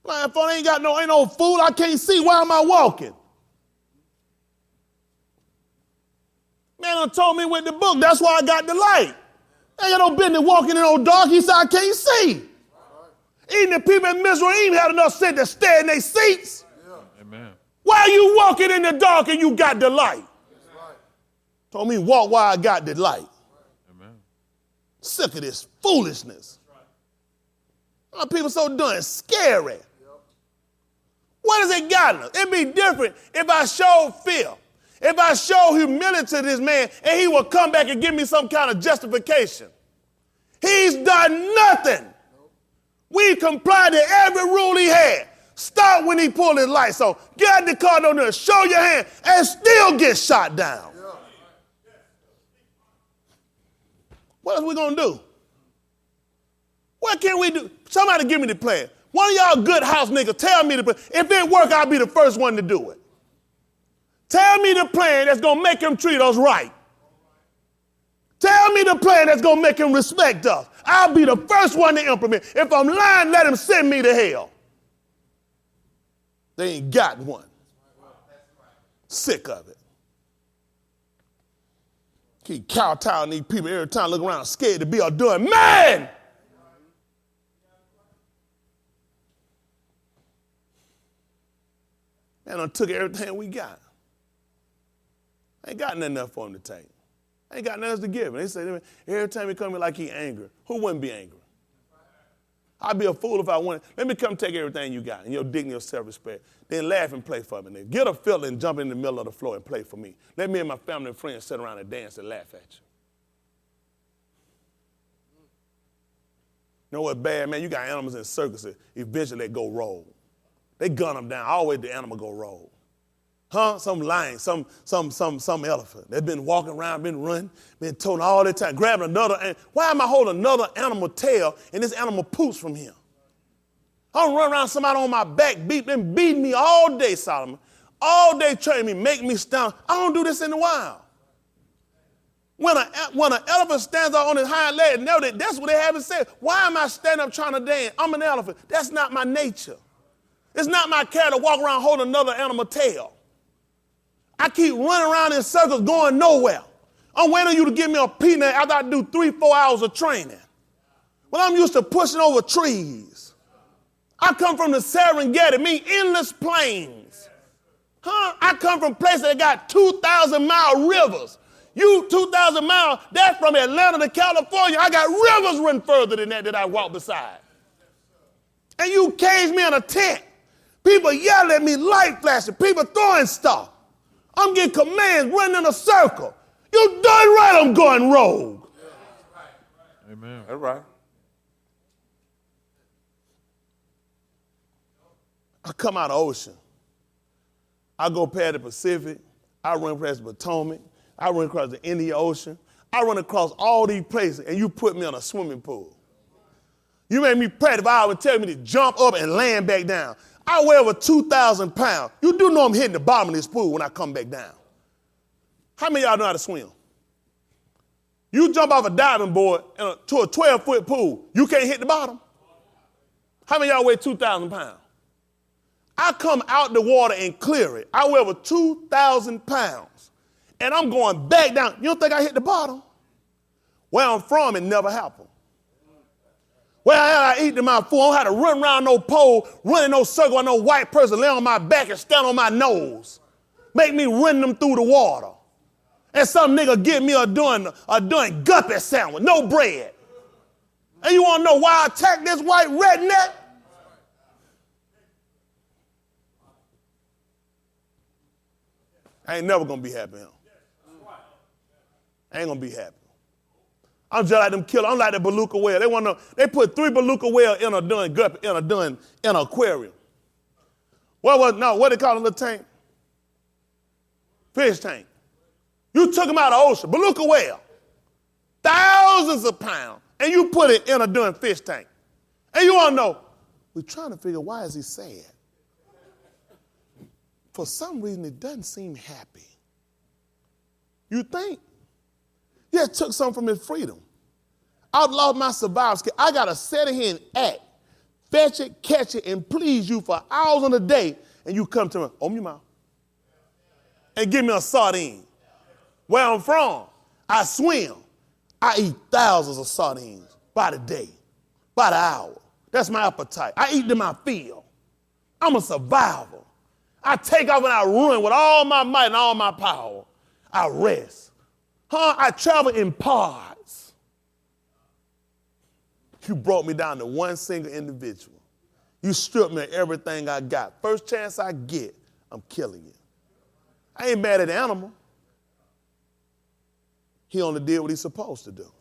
Speaker 1: Blindfold ain't no fool. I can't see. Why am I walking? Man done told me with the book, that's why I got the light. I ain't got no business walking in no dark, he said I can't see. Even the people in Mizraim had enough sense to stay in their seats.
Speaker 2: Amen.
Speaker 1: Why are you walking in the dark and you got the light? Told me walk while I got the light.
Speaker 2: Amen.
Speaker 1: Sick of this foolishness. Why people so done scary? What has it gotten us? It'd be different if I showed fear. If I show humility to this man and he will come back and give me some kind of justification. He's done nothing. We complied to every rule he had. Stop when he pulled his lights on. Get out the car, don't show your hand, and still get shot down. What else we gonna do? What can we do? Somebody give me the plan. One of y'all good house niggas, tell me the plan. If it work, I'll be the first one to do it. Tell me the plan that's gonna make him treat us right. Tell me the plan that's gonna make him respect us. I'll be the first one to implement. If I'm lying, let him send me to hell. They ain't got one. Sick of it. Keep kowtowing these people every time, look around scared to be outdone. Man! Man, I took everything we got. I ain't got nothing else for him to take. I ain't got nothing else to give him. They say every time he come here like he angry. Who wouldn't be angry? I'd be a fool if I wanted. Let me come take everything you got and your dignity, your self-respect. Then laugh and play for me. Then get a filter and jump in the middle of the floor and play for me. Let me and my family and friends sit around and dance and laugh at you. You know what's bad, man? You got animals in circuses. Eventually they go rogue. They gun them down. Always the animal go rogue. Huh? Some lion, some elephant. They've been walking around, been running, been told all the time, grabbing another. Why am I holding another animal tail and this animal poops from him? I don't run around somebody on my back, been beating me all day, Solomon. All day training me, make me stand. I don't do this in the wild. When an elephant stands up on his hind leg, that's what they haven't said. Why am I standing up trying to dance? I'm an elephant. That's not my nature. It's not my character to walk around holding another animal tail. I keep running around in circles going nowhere. I'm waiting on you to give me a peanut after I do 3-4 hours of training. Well, I'm used to pushing over trees. I come from the Serengeti, endless plains. Huh? I come from places that got 2,000-mile rivers. You 2,000 miles, that's from Atlanta to California. I got rivers running further than that I walk beside. And you cage me in a tent. People yelling at me, light flashing, people throwing stuff. I'm getting commands, running in a circle. You done right, I'm going rogue.
Speaker 2: Amen.
Speaker 3: That's right.
Speaker 1: I come out of the ocean. I go past the Pacific. I run past the Potomac. I run across the Indian Ocean. I run across all these places, and you put me in a swimming pool. You made me practice. I would tell me to jump up and land back down. I weigh over 2,000 pounds. You do know I'm hitting the bottom of this pool when I come back down. How many of y'all know how to swim? You jump off a diving board to a 12-foot pool, you can't hit the bottom. How many of y'all weigh 2,000 pounds? I come out the water and clear it. I weigh over 2,000 pounds. And I'm going back down. You don't think I hit the bottom? Where I'm from, it never happened. Well, I eat my food. I don't have to run around no pole, run in no circle with no white person, lay on my back and stand on my nose. Make me run them through the water. And some nigga give me a doing guppy sandwich, no bread. And you want to know why I attack this white redneck? I ain't never going to be happy. I ain't going to be happy. I'm just like them killers. I'm like the beluga whale. They put 3 beluga whales in a in an aquarium. What they call a little tank? Fish tank. You took them out of the ocean, beluga whale, thousands of pounds, and you put it in a fish tank. And you want to know, we're trying to figure why is he sad? For some reason, it doesn't seem happy. You think? Yeah, took something from his freedom. I've lost my survival skill. I got to sit here and act, fetch it, catch it, and please you for hours on a day, and you come to me, open your mouth, and give me a sardine. Where I'm from, I swim. I eat thousands of sardines by the day, by the hour. That's my appetite. I eat them I feel. I'm a survivor. I take off and I run with all my might and all my power. I rest. I travel in pods. You brought me down to one single individual. You stripped me of everything I got. First chance I get, I'm killing you. I ain't mad at the animal. He only did what he's supposed to do.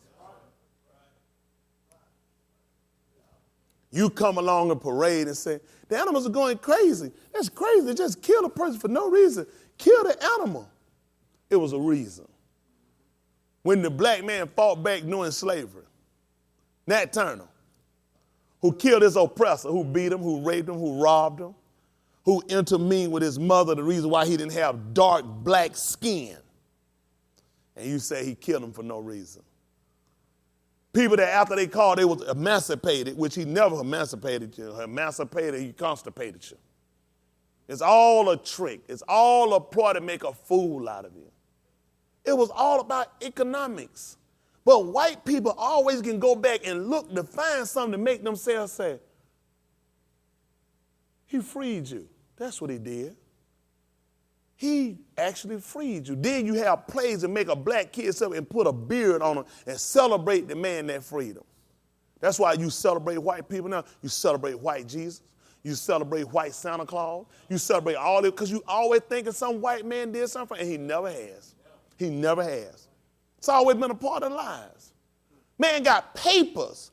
Speaker 1: You come along and parade and say, the animals are going crazy. That's crazy. They just kill a person for no reason. Kill the animal. It was a reason. When the black man fought back during slavery, Nat Turner, who killed his oppressor, who beat him, who raped him, who robbed him, who intermingled with his mother, the reason why he didn't have dark black skin. And you say he killed him for no reason. People that after they called, they was emancipated, which he never emancipated you. Emancipated, he constipated you. It's all a trick. It's all a ploy to make a fool out of you. It was all about economics. But white people always can go back and look to find something to make themselves say, he freed you. That's what he did. He actually freed you. Then you have plays that make a black kid sit up and put a beard on him and celebrate the man that freed him. That's why you celebrate white people now. You celebrate white Jesus. You celebrate white Santa Claus. You celebrate all this because you always thinking some white man did something, and he never has. He never has. It's always been a part of lives. Man got papers,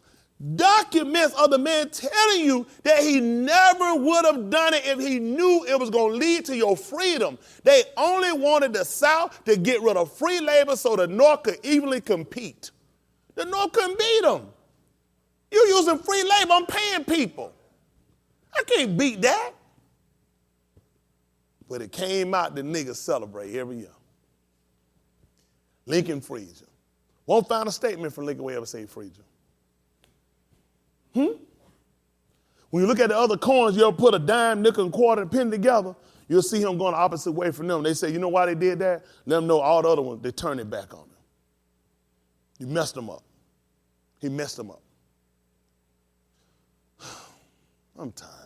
Speaker 1: documents of the man telling you that he never would have done it if he knew it was going to lead to your freedom. They only wanted the South to get rid of free labor so the North could evenly compete. The North couldn't beat them. You're using free labor. I'm paying people. I can't beat that. But it came out the niggas celebrate every year. Lincoln freed you. Won't find a statement from Lincoln where he ever say he freed you. When you look at the other coins, you ever put a dime, nickel, and quarter and penny together, you'll see him going the opposite way from them. They say, you know why they did that? Let them know all the other ones, they turned it back on them. You messed them up. He messed them up. I'm tired.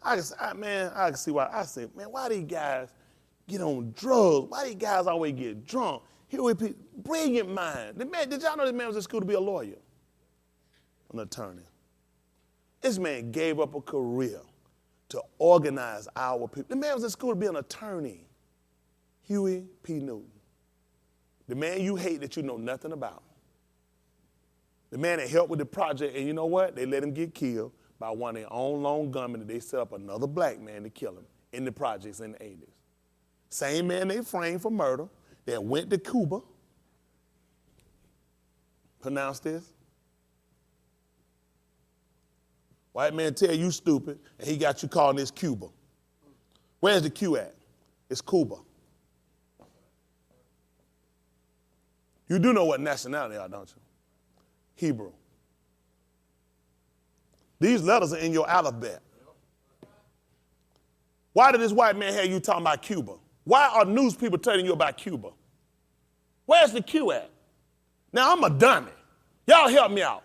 Speaker 1: I can see why. I say, man, why these guys get on drugs? Why these guys always get drunk? Here we be brilliant mind. Did y'all know this man was in school to be a lawyer? An attorney. This man gave up a career to organize our people. The man was in school to be an attorney. Huey P. Newton. The man you hate that you know nothing about. The man that helped with the project, and you know what? They let him get killed by one of their own lone gunmen, and they set up another black man to kill him in the projects in the 80s. Same man they framed for murder that went to Cuba. Pronounce this. White man tell you stupid, and he got you calling this Cuba. Where's the Q at? It's Cuba. You do know what nationality they are, don't you? Hebrew. These letters are in your alphabet. Why did this white man have you talking about Cuba? Why are news people telling you about Cuba? Where's the Q at? Now, I'm a dummy. Y'all help me out.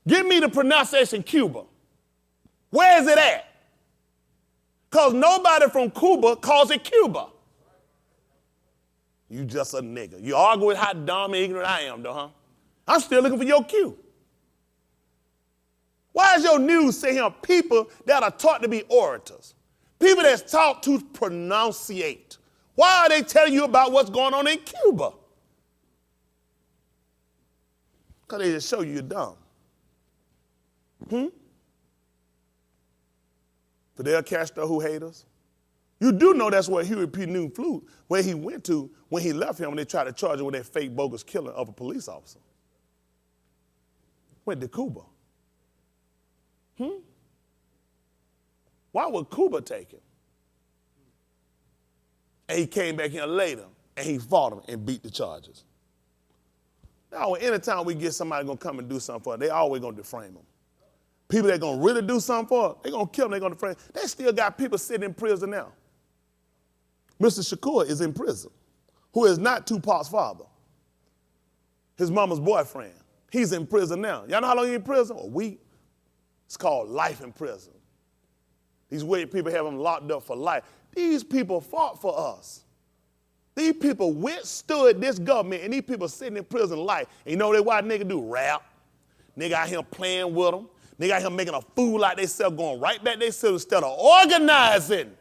Speaker 1: Give me the pronunciation Cuba. Where is it at? Because nobody from Cuba calls it Cuba. You just a nigga. You argue with how dumb and ignorant I am, though, huh? I'm still looking for your cue. Why is your news saying people that are taught to be orators? People that's taught to pronunciate. Why are they telling you about what's going on in Cuba? Because they just show you you're dumb. Fidel Castro who hate us? You do know that's where Huey P. Newton flew, where he went to when he left him when they tried to charge him with that fake bogus killing of a police officer. Went to Cuba. Why would Cuba take him? And he came back in later and he fought him and beat the charges. Now, anytime we get somebody gonna come and do something for us, they always gonna defame them. People that gonna really do something for us, they gonna kill them, they gonna defame them. They still got people sitting in prison now. Mr. Shakur is in prison, who is not Tupac's father, his mama's boyfriend. He's in prison now. Y'all know how long he's in prison? A week. It's called life in prison. These weird people have him locked up for life. These people fought for us. These people withstood this government, and these people sitting in prison life. And you know what nigga do? Rap. Nigga out here playing with them. Nigga out here making a fool like themselves, going right back themselves instead of organizing.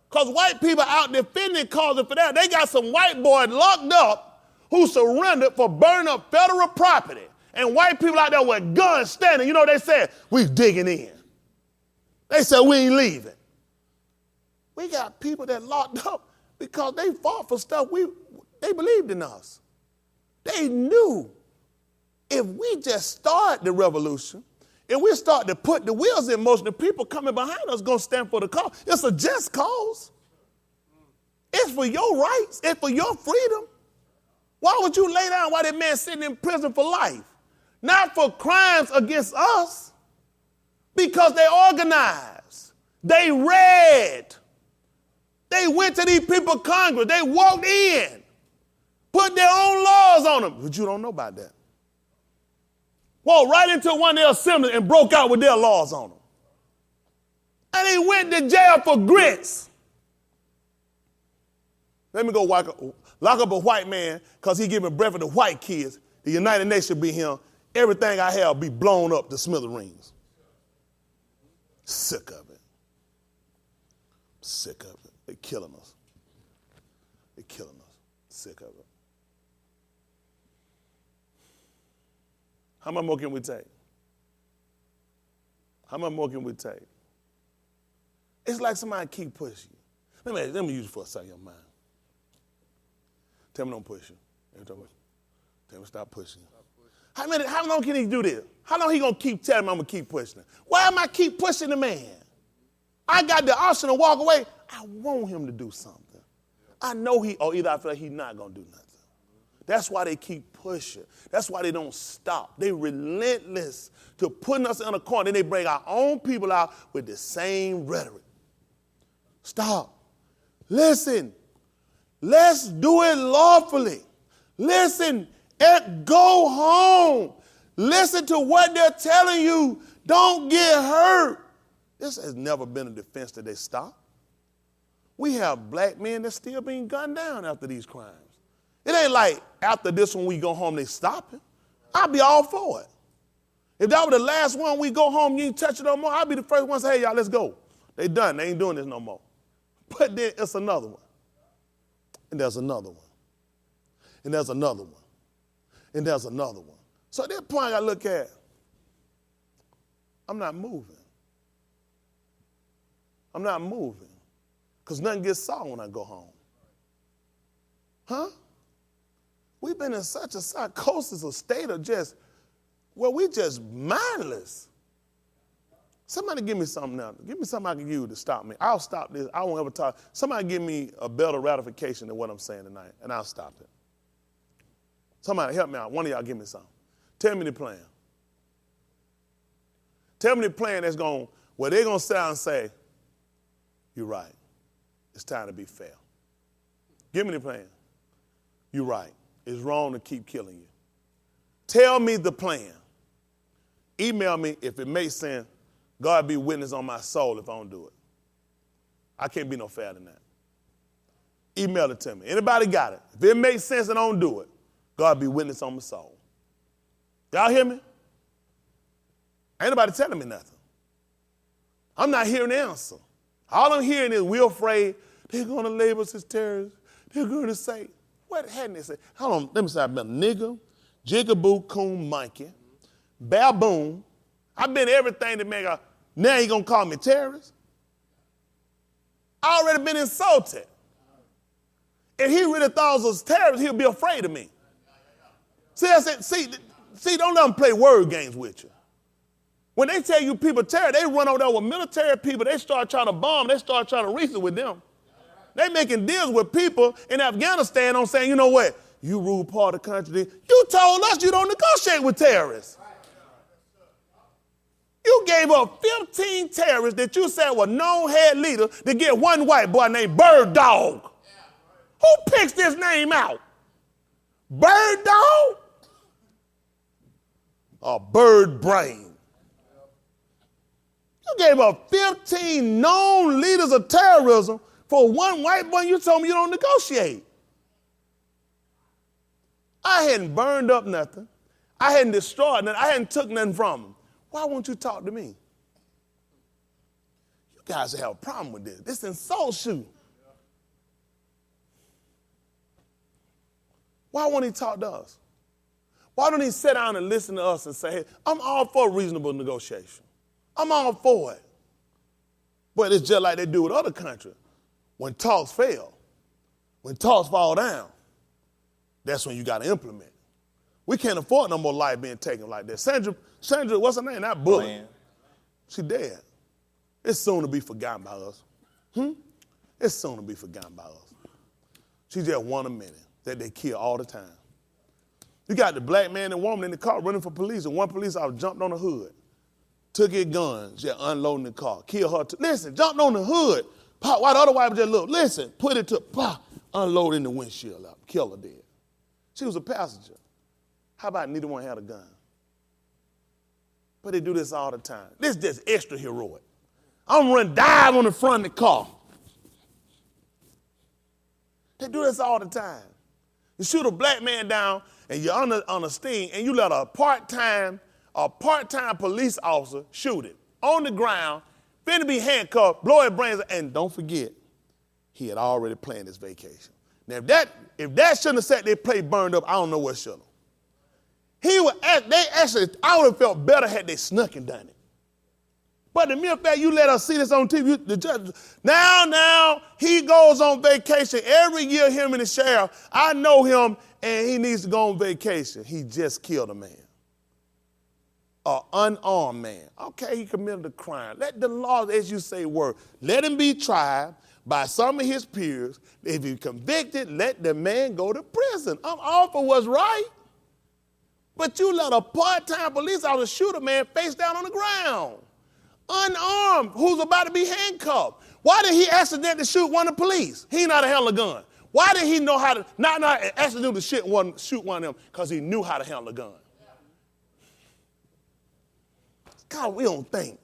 Speaker 1: Because white people out defending causes for that. They got some white boys locked up who surrendered for burning up federal property. And white people out there with guns standing. You know what they said? We digging in. They said we ain't leaving. We got people that locked up because they fought for stuff they believed in us. They knew if we just start the revolution, if we start to put the wheels in motion, the people coming behind us going to stand for the cause. It's a just cause. It's for your rights. It's for your freedom. Why would you lay down while that man sitting in prison for life? Not for crimes against us, because they organized. They read. They went to these people Congress. They walked in, put their own laws on them. But you don't know about that. Walked right into one of their assemblies and broke out with their laws on them. And he went to jail for grits. Let me go lock up a white man because he giving breakfast to white kids. The United Nations be here. Everything I have be blown up to smithereens. Sick of it. Sick of it. They're killing us. They're killing us. Sick of it. How much more can we take? How much more can we take? It's like somebody keep pushing you. Let me use it for a second, young man. Tell me don't push you. Tell me stop pushing. How long can he do this? How long he gonna keep telling me I'm gonna keep pushing him? Why am I keep pushing the man? I got the option to walk away. I want him to do something. I know either I feel like he's not gonna do nothing. That's why they keep pushing. That's why they don't stop. They relentless to putting us in a corner. Then they bring our own people out with the same rhetoric. Stop. Listen. Let's do it lawfully. Listen. Go home. Listen to what they're telling you. Don't get hurt. This has never been a defense that they stop. We have black men that's still being gunned down after these crimes. It ain't like after this one we go home, they stop it. I'd be all for it. If that were the last one, we go home, you ain't touch it no more, I'd be the first one to say, hey, y'all, let's go. They done. They ain't doing this no more. But then it's another one. And there's another one. And there's another one. And there's another one. So at that point I look at, I'm not moving. I'm not moving. Because nothing gets solved when I go home. Huh? We've been in such a psychosis, a state of just, well, we just mindless. Somebody give me something now. Give me something I can use to stop me. I'll stop this. I won't ever talk. Somebody give me a better ratification than what I'm saying tonight, and I'll stop it. Somebody help me out. One of y'all give me something. Tell me the plan. Tell me the plan that's going, where they're going to sit down and say, you're right. It's time to be fair. Give me the plan. You're right. It's wrong to keep killing you. Tell me the plan. Email me if it makes sense. God be witness on my soul if I don't do it. I can't be no fair than that. Email it to me. Anybody got it? If it makes sense and I don't do it, God be witness on my soul. Y'all hear me? Ain't nobody telling me nothing. I'm not hearing the answer. All I'm hearing is we're afraid they're going to label us as terrorists. They're going to say, what hadn't they said? Hold on, let me say I've been nigger, jigaboo, coon, monkey, baboon. I've been everything that make a, now he going to call me terrorist? I already been insulted. If he really thought I was terrorist, he'll be afraid of me. See, don't let them play word games with you. When they tell you people terror, they run over there with military people. They start trying to bomb. They start trying to reason with them. They making deals with people in Afghanistan on saying, you know what, you rule part of the country. You told us you don't negotiate with terrorists. You gave up 15 terrorists that you said were known head leaders to get one white boy named Bird Dog. Who picks this name out? Bird Dog? Or Bird Brain? You gave up 15 known leaders of terrorism for one white boy. You told me you don't negotiate. I hadn't burned up nothing. I hadn't destroyed nothing. I hadn't took nothing from them. Why won't you talk to me? You guys have a problem with this. This insults you. Why won't he talk to us? Why don't he sit down and listen to us and say, hey, I'm all for reasonable negotiation. I'm all for it. But it's just like they do with other countries. When talks fail, when talks fall down, that's when you got to implement. We can't afford no more life being taken like that. Sandra, what's her name? That bullet.
Speaker 3: Man.
Speaker 1: She dead. It's soon to be forgotten by us. It's soon to be forgotten by us. She just won a minute that they kill all the time. You got the black man and woman in the car running for police, and one police officer jumped on the hood, took his gun, just unloading the car, killed her. Listen, jumped on the hood, pop, while the other wife just looked, listen, put it to, pop, unloading the windshield up, kill her dead. She was a passenger. How about neither one had a gun? But they do this all the time. This is just extra heroic. I'm gonna run dive on the front of the car. They do this all the time. You shoot a black man down and you're on a sting and you let a part-time police officer shoot him on the ground, finna be handcuffed, blow his brains, and don't forget, he had already planned his vacation. Now, if that shouldn't have said their place burned up, I don't know what should have. I would have felt better had they snuck and done it. But the mere fact you let us see this on TV, the judge, now he goes on vacation every year, him and the sheriff. I know him, and he needs to go on vacation. He just killed a man, an unarmed man. Okay, he committed a crime. Let the law, as you say, work. Let him be tried by some of his peers. If he's convicted, let the man go to prison. I'm all for what's right. But you let a part-time police officer shoot a man face down on the ground, unarmed, who's about to be handcuffed. Why did he accidentally shoot one of the police? He not handle a gun. Why did he know how to not accidentally shoot one of them? Because he knew how to handle a gun. God, we don't think.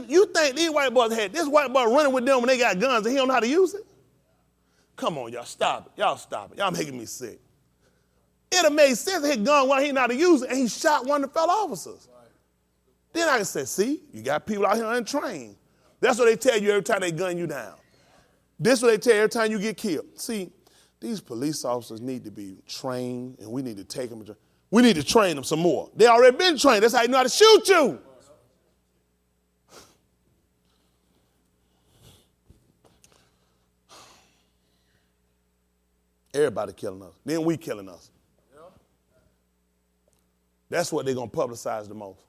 Speaker 1: You think these white boys had this white boy running with them when they got guns and he don't know how to use it? Come on, y'all, stop it. Y'all stop it. Y'all making me sick. It have made sense that his gun while he didn't know how to use it, and he shot one of the fellow officers. Right. Then I can say, see, you got people out here untrained. That's what they tell you every time they gun you down. This is what they tell you every time you get killed. See, these police officers need to be trained, and we need to take them. We need to train them some more. They already been trained. That's how you know how to shoot you. Everybody killing us. Then we killing us. That's what they're going to publicize the most.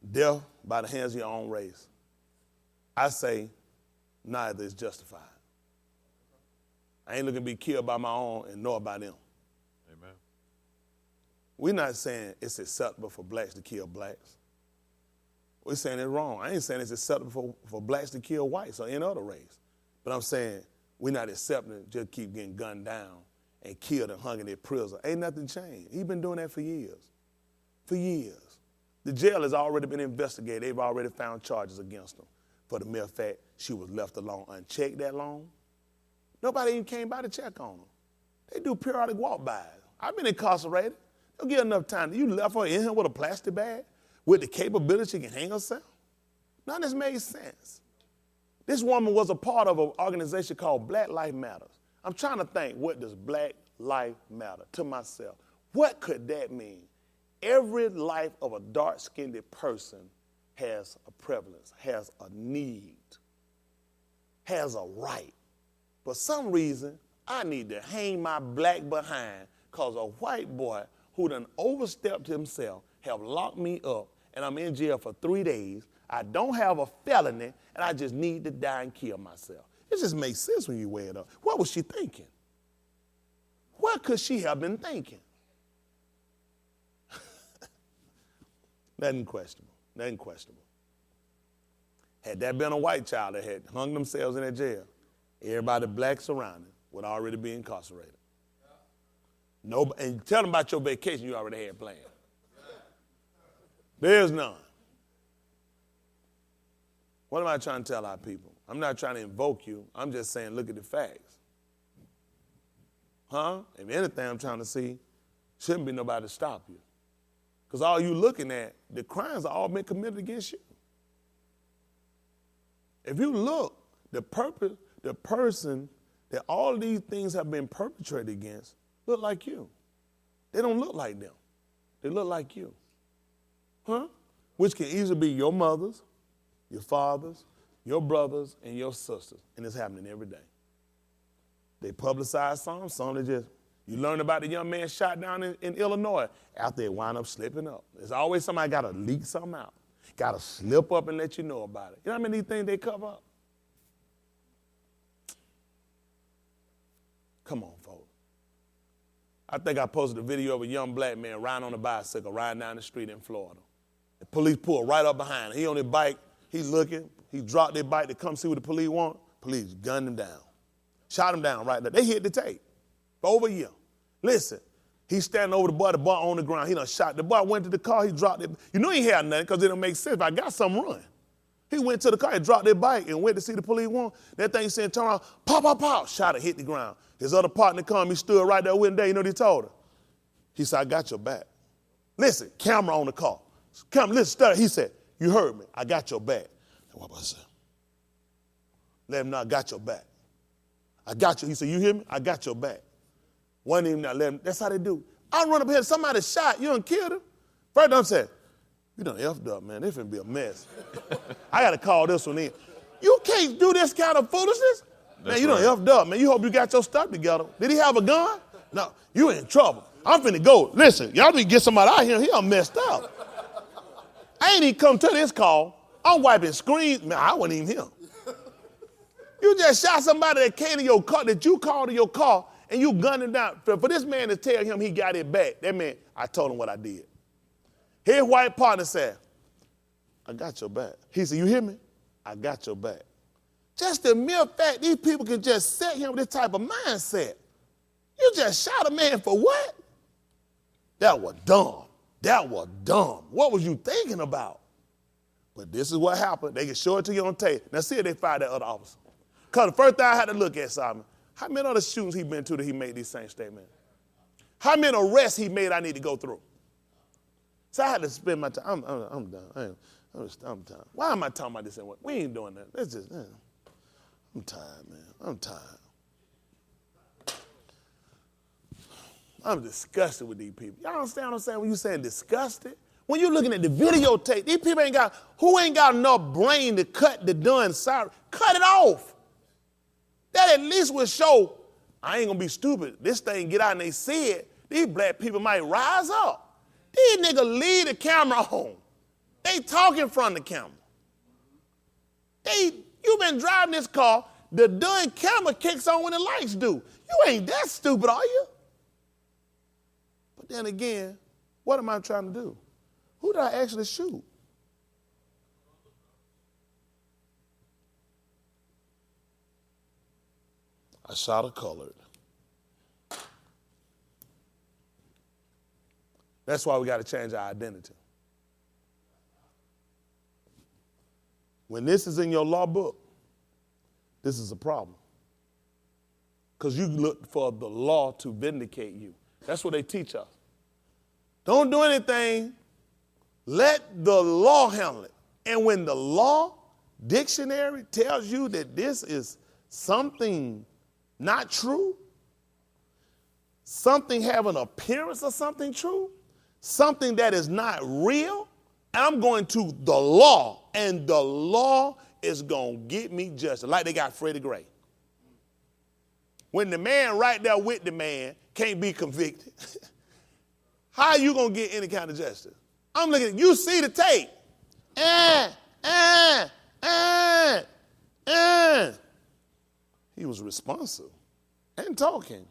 Speaker 1: Death by the hands of your own race. I say neither is justified. I ain't looking to be killed by my own and nor by them.
Speaker 2: Amen.
Speaker 1: We're not saying it's acceptable for blacks to kill blacks. We're saying it's wrong. I ain't saying it's acceptable for blacks to kill whites or any other race. But I'm saying we're not accepting it, just keep getting gunned down and killed and hung in their prison. Ain't nothing changed. He's been doing that for years. For years. The jail has already been investigated. They've already found charges against him for the mere fact she was left alone unchecked that long. Nobody even came by to check on her. They do periodic walk-bys. I've been incarcerated. They'll get enough time. You left her in here with a plastic bag with the capability she can hang herself? None of this made sense. This woman was a part of an organization called Black Lives Matter. I'm trying to think, what does Black Lives Matter to myself? What could that mean? Every life of a dark-skinned person has a prevalence, has a need, has a right. For some reason, I need to hang my black behind because a white boy who done overstepped himself have locked me up and I'm in jail for 3 days. I don't have a felony and I just need to die and kill myself. It just makes sense when you weigh it up. What was she thinking? What could she have been thinking? Nothing questionable. Nothing questionable. Had that been a white child that had hung themselves in that jail, everybody black surrounding would already be incarcerated. No, and tell them about your vacation you already had planned. There's none. What am I trying to tell our people? I'm not trying to invoke you. I'm just saying look at the facts. If anything, I'm trying to see, shouldn't be nobody to stop you. Because all you looking at, the crimes are all been committed against you. If you look, the person that all these things have been perpetrated against look like you. They don't look like them. They look like you. Which can easily be your mothers, your fathers, your brothers, and your sisters. And it's happening every day. They publicize some they just, you learn about the young man shot down in Illinois after they wind up slipping up. There's always somebody got to leak something out. Got to slip up and let you know about it. You know how many things they cover up? Come on, folks. I think I posted a video of a young black man riding on a bicycle, riding down the street in Florida. The police pulled right up behind him. He on his bike, he looking, he dropped their bike to come see what the police want. Police gunned him down. Shot him down right there. They hit the tape for over a year. Listen, he's standing over the boy on the ground. He done shot. The boy went to the car, he dropped it. You know he had nothing because it don't make sense. If I got something, run. He went to the car, he dropped their bike and went to see the police want. That thing said, turn around, pop, pop, pop. Shot it, hit the ground. His other partner come, he stood right there with him there. You know what he told her? He said, I got your back. Listen, camera on the car. Come, listen, study. He said, you heard me. I got your back. And what I said? Let him know I got your back. I got you. He said, you hear me? I got your back. One even not let him. That's how they do. I run up here, somebody shot, you done killed him. First time I said, you done effed up, man. This finna be a mess. I got to call this one in. You can't do this kind of foolishness. Man, you done effed up, man. You hope you got your stuff together. Did he have a gun? No, you in trouble. I'm finna go. Listen, y'all need to get somebody out here. He done messed up. I ain't even come to this call. I'm wiping screens. Man, I wasn't even here. You just shot somebody that came to your car, that you called to your car, and you gunned him down. For this man to tell him he got it back, that meant I told him what I did. His white partner said, I got your back. He said, you hear me? I got your back. Just the mere fact these people can just set him with this type of mindset. You just shot a man for what? That was dumb. That was dumb. What was you thinking about? But this is what happened. They can show it to you on tape. Now see if they fired that other officer. Because the first thing I had to look at, Simon, how many other shootings he been to that he made these same statements? How many arrests he made I need to go through? So I had to spend my time. I'm done. I'm tired. Why am I talking about this anyway? We ain't doing that. Let's just, I'm tired, man. I'm tired. I'm disgusted with these people. Y'all understand what I'm saying when you saying disgusted? When you're looking at the videotape, these people ain't got enough brain to cut the done sorry. Cut it off. That at least will show, I ain't gonna be stupid. This thing get out and they see it. These black people might rise up. These niggas leave the camera on. They talking from the camera. You been driving this car, the done camera kicks on when the lights do. You ain't that stupid, are you? But then again, what am I trying to do? Who did I actually shoot? I shot a colored. That's why we got to change our identity. When this is in your law book, this is a problem. Because you look for the law to vindicate you. That's what they teach us. Don't do anything. Let the law handle it. And when the law dictionary tells you that this is something not true, something have an appearance of something true, something that is not real, I'm going to the law, and the law is going to get me justice, like they got Freddie Gray. When the man right there with the man can't be convicted, how are you going to get any kind of justice? I'm looking at you, see the tape. He was responsive and talking.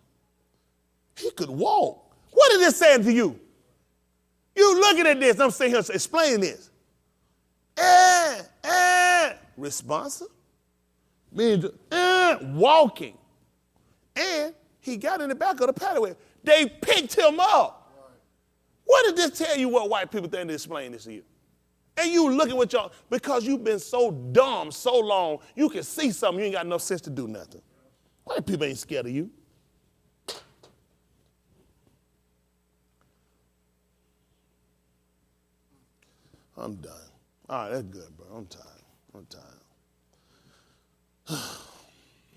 Speaker 1: He could walk. What is this saying to you? You looking at this, I'm sitting here explaining this. Responsive means walking. And he got in the back of the paddleway. They picked him up. What did this tell you what white people think to explain this to you? And you looking with y'all, because you've been so dumb so long, you can see something, you ain't got enough sense to do nothing. White people ain't scared of you. I'm done. All right, that's good, bro. I'm tired.